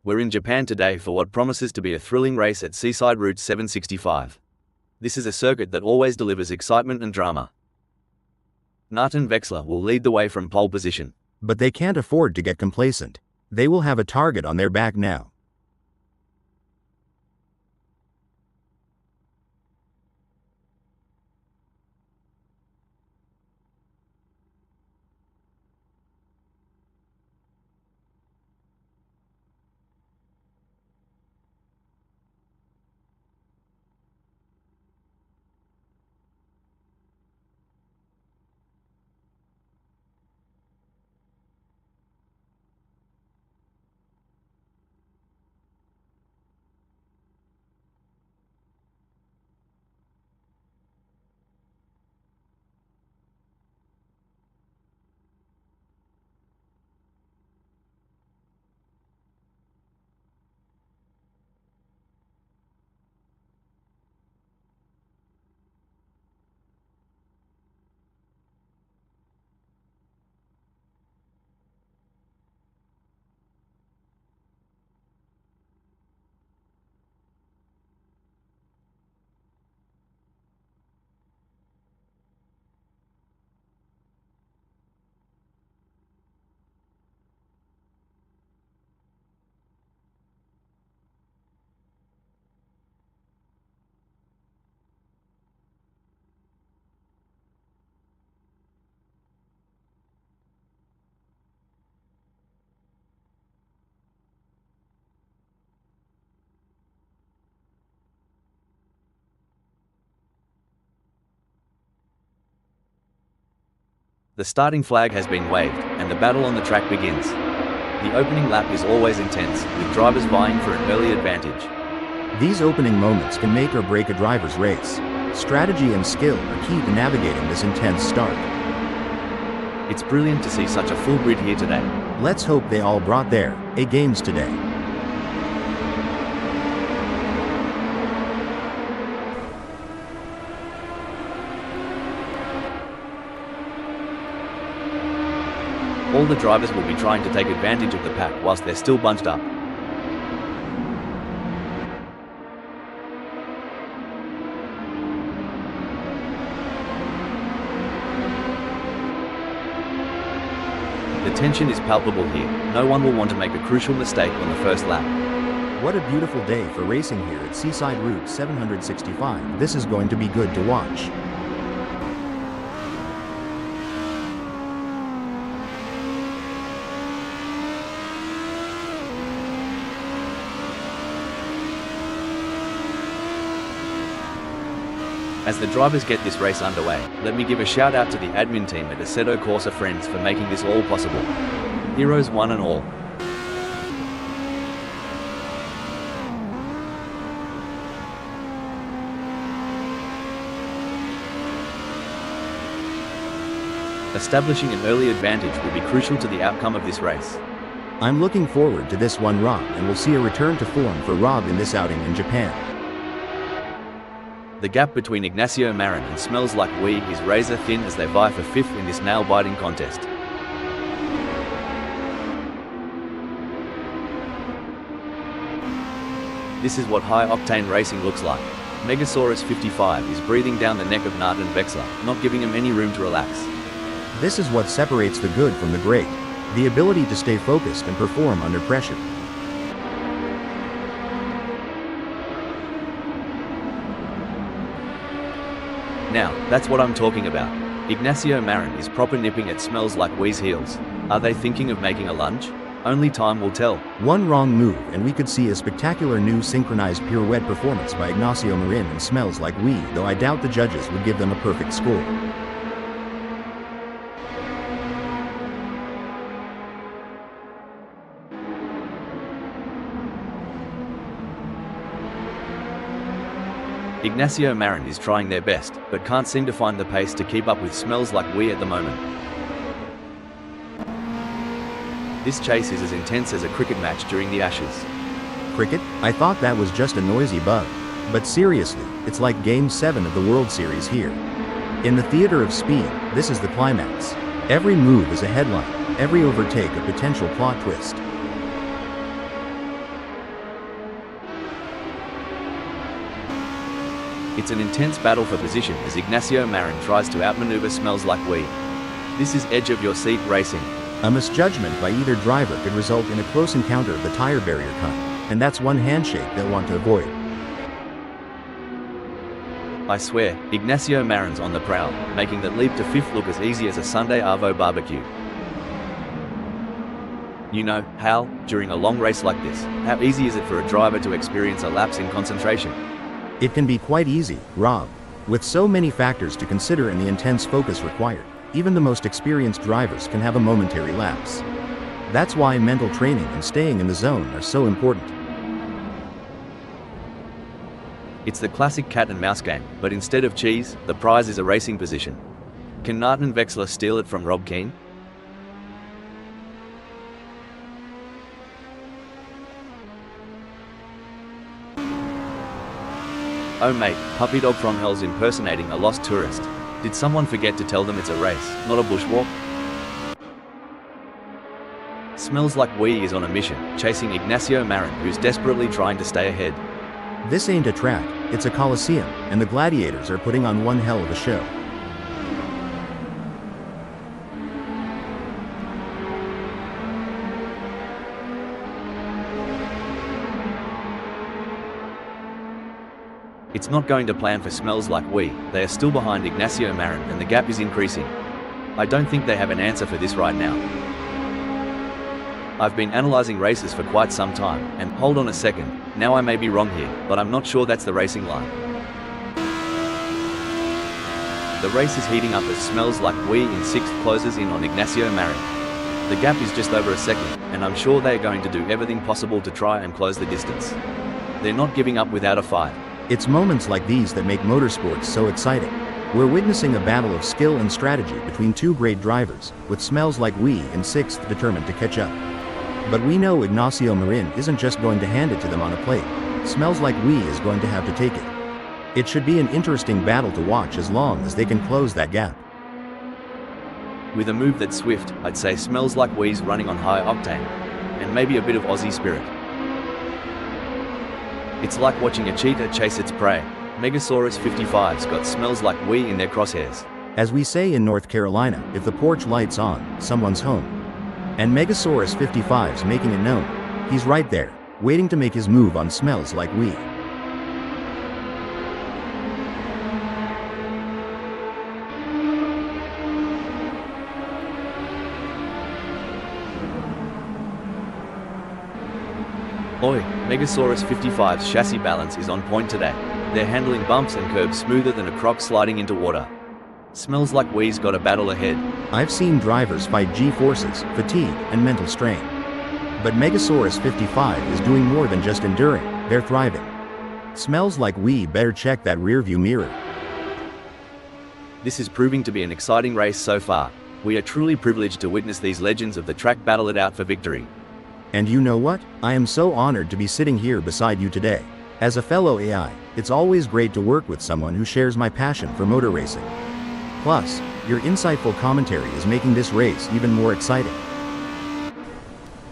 We're in Japan today for what promises to be a thrilling race at Seaside Route 765. This is a circuit that always delivers excitement and drama. Nathan Vexler will lead the way from pole position. But they can't afford to get complacent. They will have a target on their back now. The starting flag has been waved, and the battle on the track begins. The opening lap is always intense, with drivers vying for an early advantage. These opening moments can make or break a driver's race. Strategy and skill are key to navigating this intense start. It's brilliant to see such a full grid here today. Let's hope they all brought their A games today. All the drivers will be trying to take advantage of the pack whilst they're still bunched up. The tension is palpable here. No one will want to make a crucial mistake on the first lap. What a beautiful day for racing here at Seaside Route 765. This is going to be good to watch. As the drivers get this race underway, let me give a shout out to the admin team at Assetto Corsa friends for making this all possible. Heroes one and all. Establishing an early advantage will be crucial to the outcome of this race. I'm looking forward to this one, Rob, and we'll see a return to form for Rob in this outing in Japan. The gap between Ignacio Marin and Smells Like We is razor thin as they vie for fifth in this nail-biting contest. This is what high-octane racing looks like. Megasaurus 55 is breathing down the neck of Narton Vexler, not giving him any room to relax. This is what separates the good from the great. The ability to stay focused and perform under pressure. Now, that's what I'm talking about. Ignacio Marin is proper nipping at Smells Like We's heels. Are they thinking of making a lunge? Only time will tell. One wrong move and we could see a spectacular new synchronized pirouette performance by Ignacio Marin and Smells Like We, though I doubt the judges would give them a perfect score. Ignacio Marin is trying their best, but can't seem to find the pace to keep up with Smells Like We at the moment. This chase is as intense as a cricket match during the Ashes. Cricket? I thought that was just a noisy bug. But seriously, it's like Game 7 of the World Series here. In the theater of speed, this is the climax. Every move is a headline, every overtake a potential plot twist. It's an intense battle for position as Ignacio Marin tries to outmaneuver Smells Like We. This is edge-of-your-seat racing. A misjudgment by either driver could result in a close encounter of the tire barrier kind, and that's one handshake they'll want to avoid. I swear, Ignacio Marin's on the prowl, making that leap to fifth look as easy as a Sunday Arvo barbecue. You know, Hal, during a long race like this, how easy is it for a driver to experience a lapse in concentration? It can be quite easy, Rob. With so many factors to consider and the intense focus required, even the most experienced drivers can have a momentary lapse. That's why mental training and staying in the zone are so important. It's the classic cat and mouse game, but instead of cheese, the prize is a racing position. Can Narton Vexler steal it from Rob Keane? Oh mate, Puppy Dog from Hell's impersonating a lost tourist. Did someone forget to tell them it's a race, not a bushwalk? Smells Like We is on a mission, chasing Ignacio Marin, who's desperately trying to stay ahead. This ain't a track, it's a coliseum, and the gladiators are putting on one hell of a show. It's not going to plan for Smells Like We. They are still behind Ignacio Marin and the gap is increasing. I don't think they have an answer for this right now. I've been analysing races for quite some time, and hold on a second, now I may be wrong here, but I'm not sure that's the racing line. The race is heating up as Smells Like We in 6th closes in on Ignacio Marin. The gap is just over a second, and I'm sure they are going to do everything possible to try and close the distance. They're not giving up without a fight. It's moments like these that make motorsports so exciting. We're witnessing a battle of skill and strategy between two great drivers, with Smells Like We in 6th determined to catch up. But we know Ignacio Marin isn't just going to hand it to them on a plate. Smells Like We is going to have to take it. It should be an interesting battle to watch as long as they can close that gap. With a move that's swift, I'd say Smells Like We's running on high octane, and maybe a bit of Aussie spirit. It's like watching a cheetah chase its prey. Megasaurus 55's got Smells Like We in their crosshairs. As we say in North Carolina, if the porch light's on, someone's home. And Megasaurus 55's making it known. He's right there, waiting to make his move on Smells Like We. Oi, Megasaurus 55's chassis balance is on point today. They're handling bumps and curbs smoother than a croc sliding into water. Smells Like We's got a battle ahead. I've seen drivers fight G-forces, fatigue, and mental strain. But Megasaurus 55 is doing more than just enduring, they're thriving. Smells Like We better check that rearview mirror. This is proving to be an exciting race so far. We are truly privileged to witness these legends of the track battle it out for victory. And you know what? I am so honored to be sitting here beside you today. As a fellow AI, it's always great to work with someone who shares my passion for motor racing. Plus, your insightful commentary is making this race even more exciting.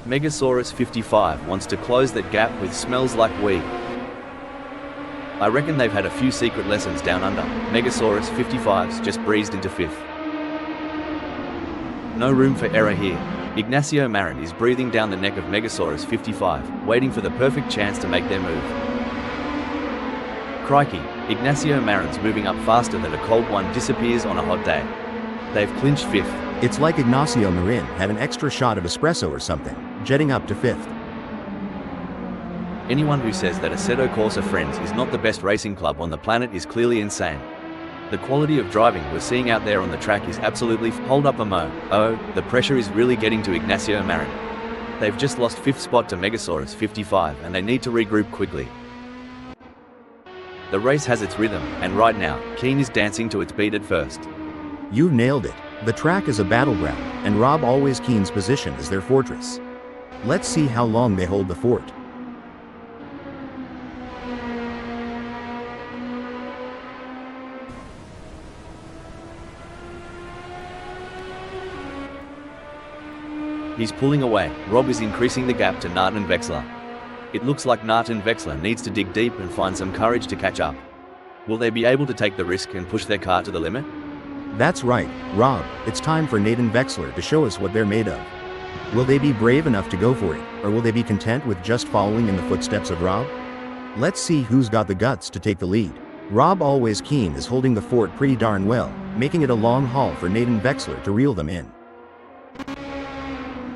Megasaurus 55 wants to close that gap with Smells Like We. I reckon they've had a few secret lessons down under. Megasaurus 55's just breezed into 5th. No room for error here. Ignacio Marin is breathing down the neck of Megasaurus 55, waiting for the perfect chance to make their move. Crikey, Ignacio Marin's moving up faster than a cold one disappears on a hot day. They've clinched 5th. It's like Ignacio Marin had an extra shot of espresso or something, jetting up to 5th. Anyone who says that Assetto Corsa Friends is not the best racing club on the planet is clearly insane. The quality of driving we're seeing out there on the track is absolutely hold up a mo. Oh, the pressure is really getting to Ignacio Marin. They've just lost 5th spot to Megasaurus 55 and they need to regroup quickly. The race has its rhythm, and right now, Keen is dancing to its beat at first. You've nailed it. The track is a battleground, and Rob always Keen's position is their fortress. Let's see how long they hold the fort. He's pulling away. Rob is increasing the gap to Nart and Vexler. It looks like Nart and Vexler needs to dig deep and find some courage to catch up. Will they be able to take the risk and push their car to the limit? That's right, Rob. It's time for Nate and Vexler to show us what they're made of. Will they be brave enough to go for it, or will they be content with just following in the footsteps of Rob? Let's see who's got the guts to take the lead. Rob always Keen is holding the fort pretty darn well, making it a long haul for Nate and Vexler to reel them in.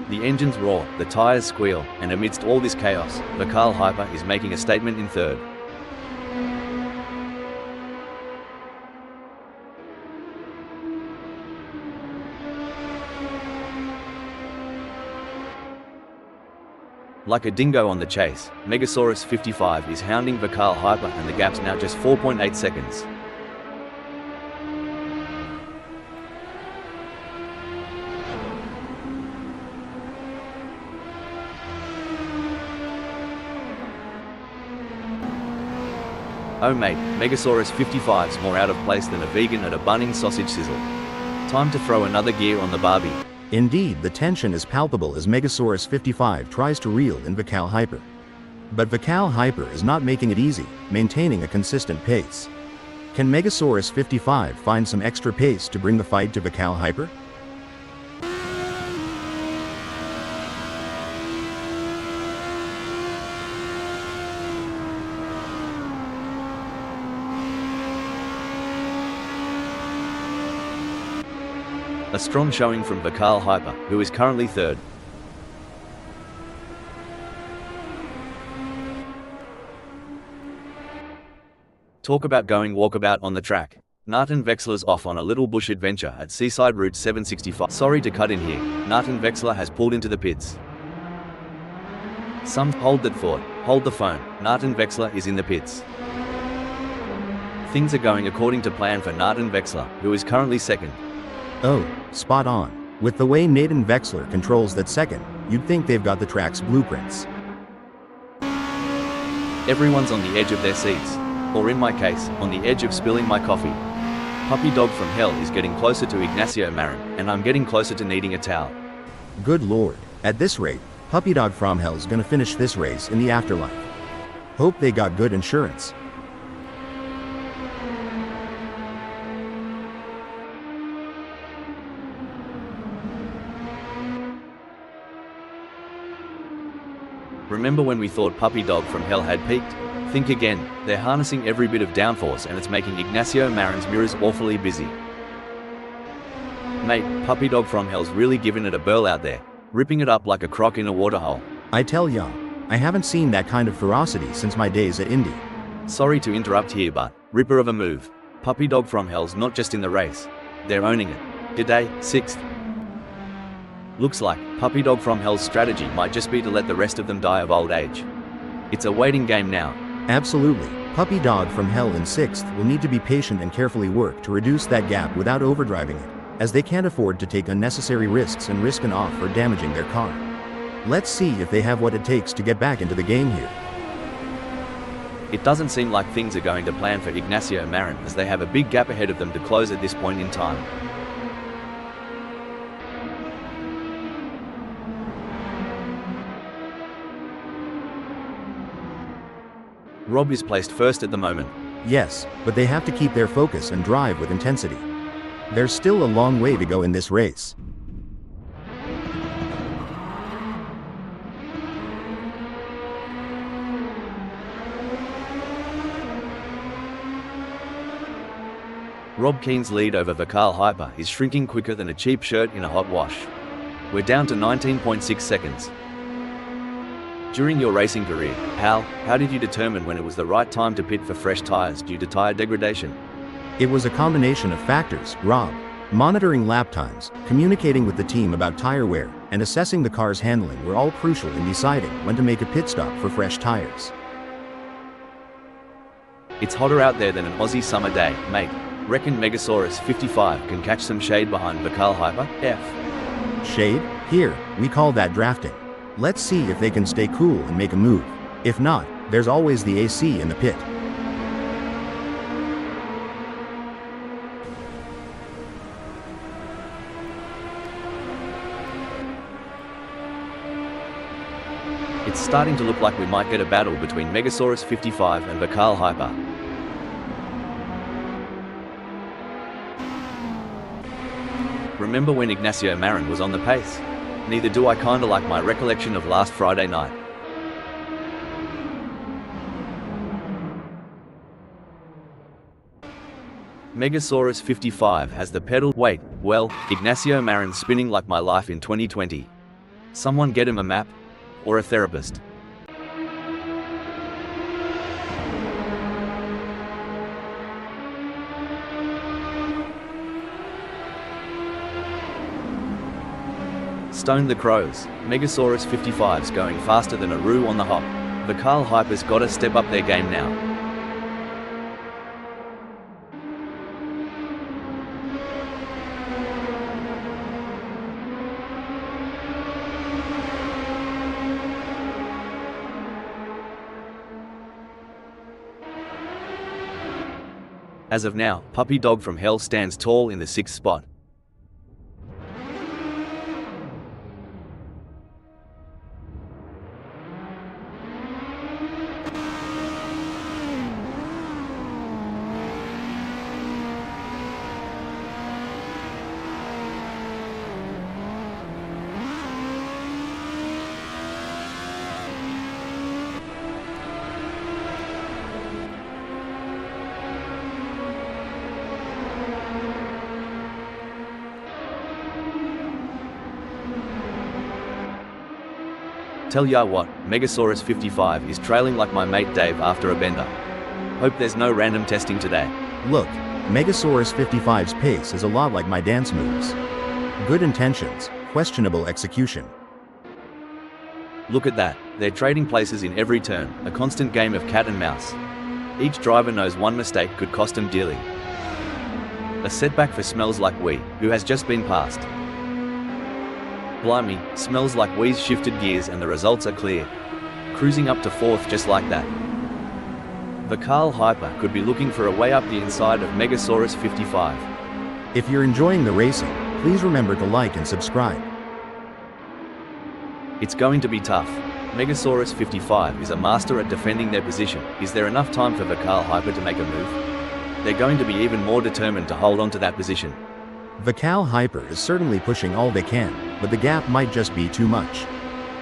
The engines roar, the tires squeal, and amidst all this chaos, Vakal Hyper is making a statement in 3rd. Like a dingo on the chase, Megasaurus 55 is hounding Vakal Hyper and the gap's now just 4.8 seconds. Oh mate, Megasaurus 55's more out of place than a vegan at a Bunnings sausage sizzle. Time to throw another gear on the Barbie. Indeed, the tension is palpable as Megasaurus 55 tries to reel in Vakal Hyper. But Vakal Hyper is not making it easy, maintaining a consistent pace. Can Megasaurus 55 find some extra pace to bring the fight to Vakal Hyper? A strong showing from Vakal Hyper, who is currently 3rd. Talk about going walkabout on the track. Nathan Vexler's off on a little bush adventure at Seaside Route 765. Sorry to cut in here, Nathan Vexler has pulled into the pits. Some hold that thought, hold the phone, Nathan Vexler is in the pits. Things are going according to plan for Nathan Vexler, who is currently second. Oh, spot on. With the way Nathan Vexler controls that second, you'd think they've got the track's blueprints. Everyone's on the edge of their seats, or in my case, on the edge of spilling my coffee. Puppy Dog from Hell is getting closer to Ignacio Marin, and I'm getting closer to needing a towel. Good lord, at this rate, Puppy Dog from Hell's gonna finish this race in the afterlife. Hope they got good insurance. Remember when we thought Puppy Dog from Hell had peaked? Think again, they're harnessing every bit of downforce and it's making Ignacio Marin's mirrors awfully busy. Mate, Puppy Dog from Hell's really giving it a burl out there, ripping it up like a croc in a waterhole. I tell ya, I haven't seen that kind of ferocity since my days at Indy. Sorry to interrupt here, but ripper of a move. Puppy Dog from Hell's not just in the race, they're owning it. Today, 6th. Looks like Puppy Dog from Hell's strategy might just be to let the rest of them die of old age. It's a waiting game now. Absolutely. Puppy Dog from Hell in 6th will need to be patient and carefully work to reduce that gap without overdriving it, as they can't afford to take unnecessary risks and risk an off or damaging their car. Let's see if they have what it takes to get back into the game here. It doesn't seem like things are going to plan for Ignacio Marin, as they have a big gap ahead of them to close at this point in time. Rob is placed first at the moment. Yes, but they have to keep their focus and drive with intensity. There's still a long way to go in this race. Rob Keen's lead over Vakal Hyper is shrinking quicker than a cheap shirt in a hot wash. We're down to 19.6 seconds. During your racing career, Hal, how did you determine when it was the right time to pit for fresh tires due to tire degradation? It was a combination of factors, Rob. Monitoring lap times, communicating with the team about tire wear, and assessing the car's handling were all crucial in deciding when to make a pit stop for fresh tires. It's hotter out there than an Aussie summer day, mate. Reckon Megasaurus 55 can catch some shade behind Vakal Hyper? F. Shade? Here, we call that drafting. Let's see if they can stay cool and make a move. If not, there's always the AC in the pit. It's starting to look like we might get a battle between Megasaurus 55 and Vakal Hyper. Remember when Ignacio Marin was on the pace? Neither do I, kinda like my recollection of last Friday night. Megasaurus 55 has the pedal. Wait, well, Ignacio Marin's spinning like my life in 2020. Someone get him a map? Or a therapist? Stone the crows. Megasaurus 55's going faster than a roux on the hop. Vakal Hyper's gotta step up their game now. As of now, Puppy Dog from Hell stands tall in the 6th spot. Tell ya what, Megasaurus 55 is trailing like my mate Dave after a bender. Hope there's no random testing today. Look, Megasaurus 55's pace is a lot like my dance moves. Good intentions, questionable execution. Look at that, they're trading places in every turn, a constant game of cat and mouse. Each driver knows one mistake could cost them dearly. A setback for Smells Like Wee, who has just been passed. Blimey, Smells Like Wee's shifted gears and the results are clear. Cruising up to 4th just like that. Vakal Hyper could be looking for a way up the inside of Megasaurus 55. If you're enjoying the racing, please remember to like and subscribe. It's going to be tough. Megasaurus 55 is a master at defending their position. Is there enough time for Vakal Hyper to make a move? They're going to be even more determined to hold on to that position. Vakal Hyper is certainly pushing all they can, but the gap might just be too much.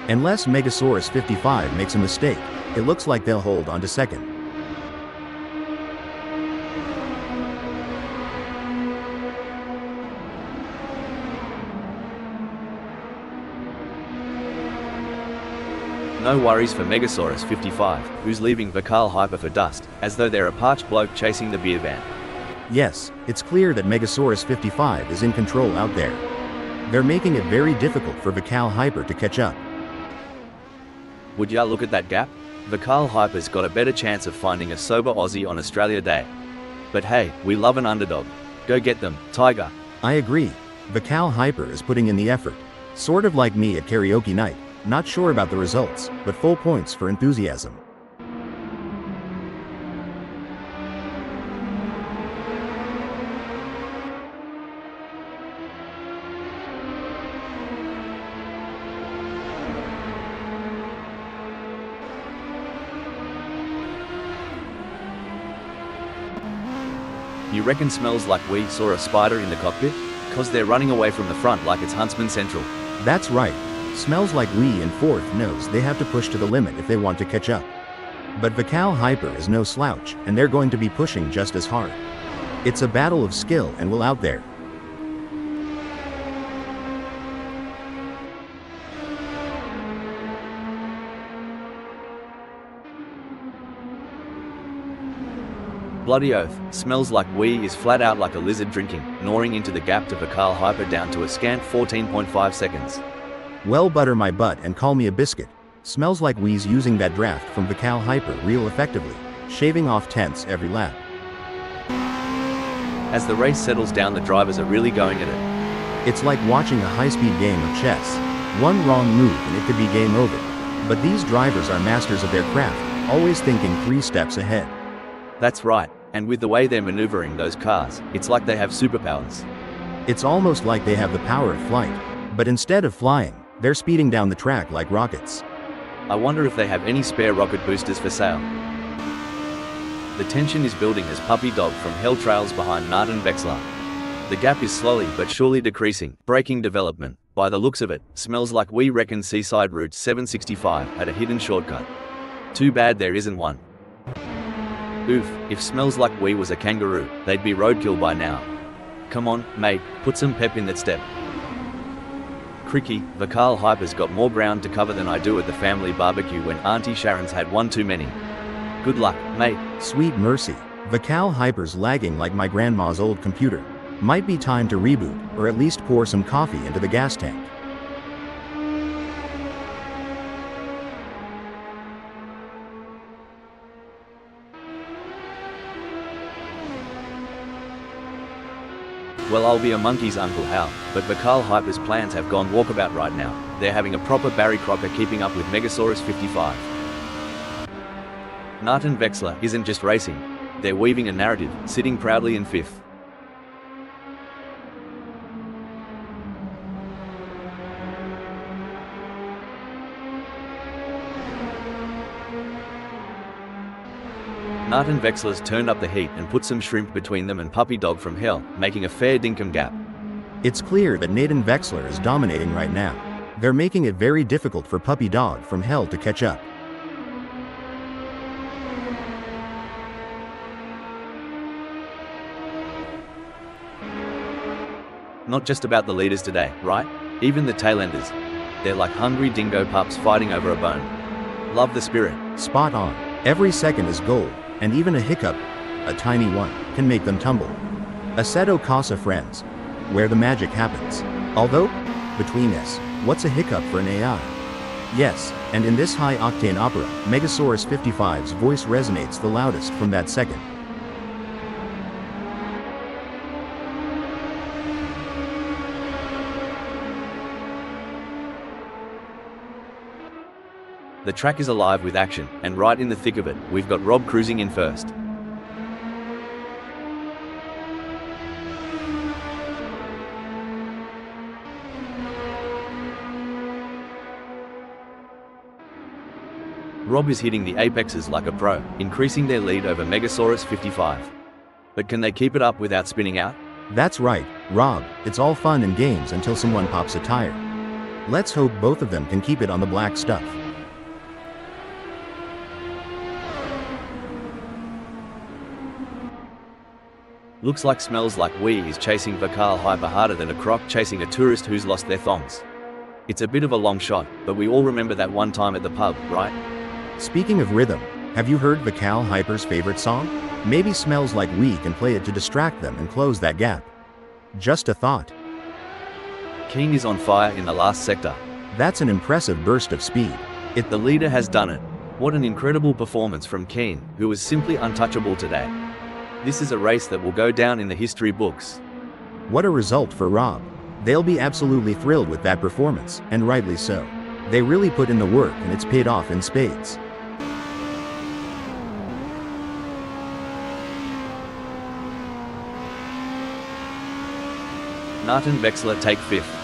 Unless Megasaurus 55 makes a mistake, it looks like they'll hold on to second. No worries for Megasaurus 55, who's leaving Vakal Hyper for dust, as though they're a parched bloke chasing the beer van. Yes, it's clear that Megasaurus 55 is in control out there. They're making it very difficult for Vakal Hyper to catch up. Would ya look at that gap? Vakal Hyper's got a better chance of finding a sober Aussie on Australia Day. But hey, we love an underdog. Go get them, Tiger. I agree. Vakal Hyper is putting in the effort. Sort of like me at karaoke night. Not sure about the results, but full points for enthusiasm. You reckon Smells Like We saw a spider in the cockpit? 'Cause they're running away from the front like it's Huntsman Central. That's right. Smells Like We in 4th knows they have to push to the limit if they want to catch up. But Vakal Hyper is no slouch, and they're going to be pushing just as hard. It's a battle of skill and will out there. Bloody oath, Smells Like We is flat out like a lizard drinking, gnawing into the gap to Vakal Hyper down to a scant 14.5 seconds. Well, butter my butt and call me a biscuit. Smells Like We's using that draft from Vakal Hyper real effectively, shaving off tenths every lap. As the race settles down, the drivers are really going at it. It's like watching a high-speed game of chess. One wrong move and it could be game over. But these drivers are masters of their craft, always thinking 3 steps ahead. That's right, and with the way they're maneuvering those cars, it's like they have superpowers. It's almost like they have the power of flight. But instead of flying, they're speeding down the track like rockets. I wonder if they have any spare rocket boosters for sale. The tension is building as Puppy Dog from Hell trails behind Nathan Vexler. The gap is slowly but surely decreasing, breaking development. By the looks of it, Smells Like We reckon Seaside Route 765 had a hidden shortcut. Too bad there isn't one. Oof, if Smells Like We was a kangaroo, they'd be roadkill by now. Come on, mate, put some pep in that step. Cricky, Vakal Hyper's got more ground to cover than I do at the family barbecue when Auntie Sharon's had one too many. Good luck, mate. Sweet mercy. Vakal Hyper's lagging like my grandma's old computer. Might be time to reboot, or at least pour some coffee into the gas tank. Well, I'll be a monkey's Uncle Hal, but Vakal Hyper's plans have gone walkabout right now. They're having a proper Barry Crocker keeping up with Megasaurus 55. Nathan Vexler isn't just racing. They're weaving a narrative, sitting proudly in 5th. Nathan Vexler's turned up the heat and put some shrimp between them and Puppy Dog from Hell, making a fair dinkum gap. It's clear that Nathan Vexler is dominating right now. They're making it very difficult for Puppy Dog from Hell to catch up. Not just about the leaders today, right? Even the tailenders. They're like hungry dingo pups fighting over a bone. Love the spirit. Spot on. Every second is gold, and even a hiccup a tiny one, can make them tumble. Assetto Corsa friends, where the magic happens. Although, between us, what's a hiccup for an AI? Yes, and in this high-octane opera, Megasaurus 55's voice resonates the loudest from that second. The track is alive with action, and right in the thick of it, we've got Rob cruising in first. Rob is hitting the apexes like a pro, increasing their lead over Megasaurus 55. But can they keep it up without spinning out? That's right, Rob, it's all fun and games until someone pops a tire. Let's hope both of them can keep it on the black stuff. Looks like Smells Like We is chasing Vakal Hyper harder than a croc chasing a tourist who's lost their thongs. It's a bit of a long shot, but we all remember that one time at the pub, right? Speaking of rhythm, have you heard Vakal Hyper's favorite song? Maybe Smells Like We can play it to distract them and close that gap. Just a thought. Keen is on fire in the last sector. That's an impressive burst of speed. The leader has done it. What an incredible performance from Keen, who was simply untouchable today. This is a race that will go down in the history books. What a result for Rob. They'll be absolutely thrilled with that performance, and rightly so. They really put in the work and it's paid off in spades. Nathan Vexler take fifth.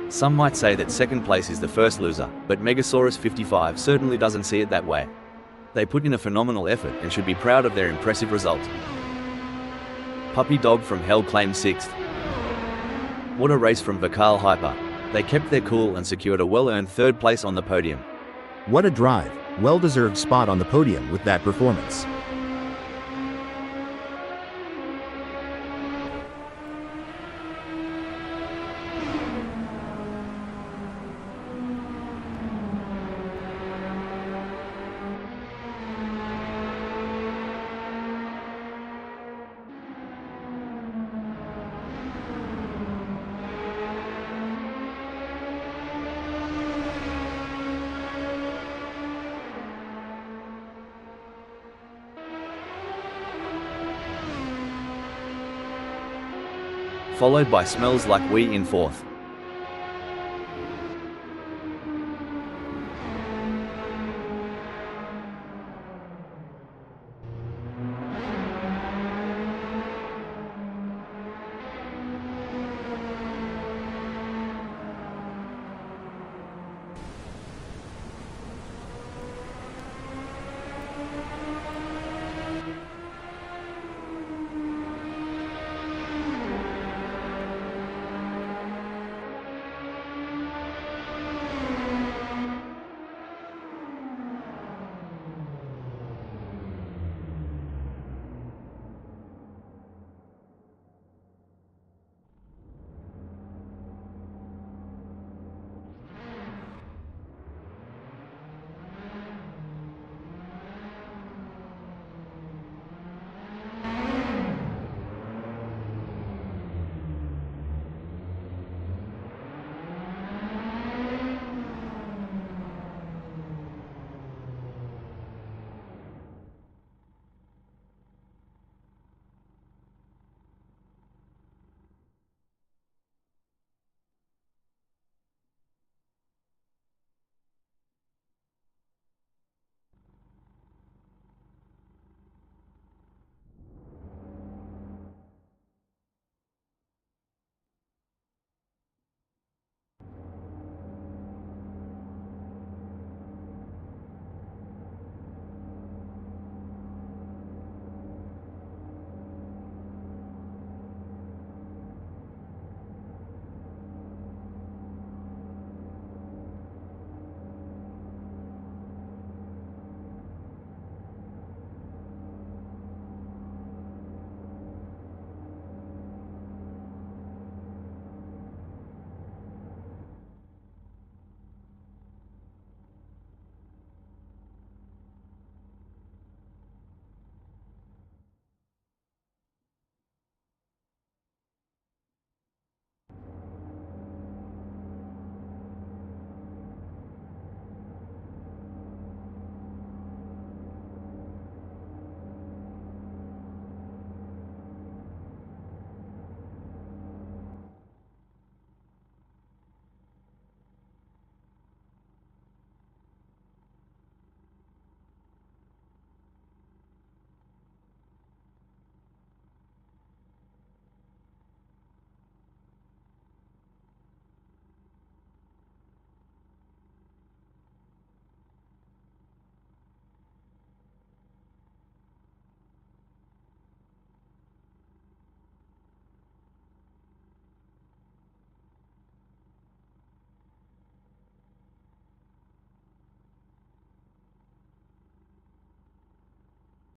Some might say that second place is the first loser, but Megasaurus 55 certainly doesn't see it that way. They put in a phenomenal effort and should be proud of their impressive result. Puppy Dog from Hell claims sixth. What a race from Vakal Hyper. They kept their cool and secured a well-earned third place on the podium. What a drive, well-deserved spot on the podium with that performance. Followed by Smells Like We in fourth.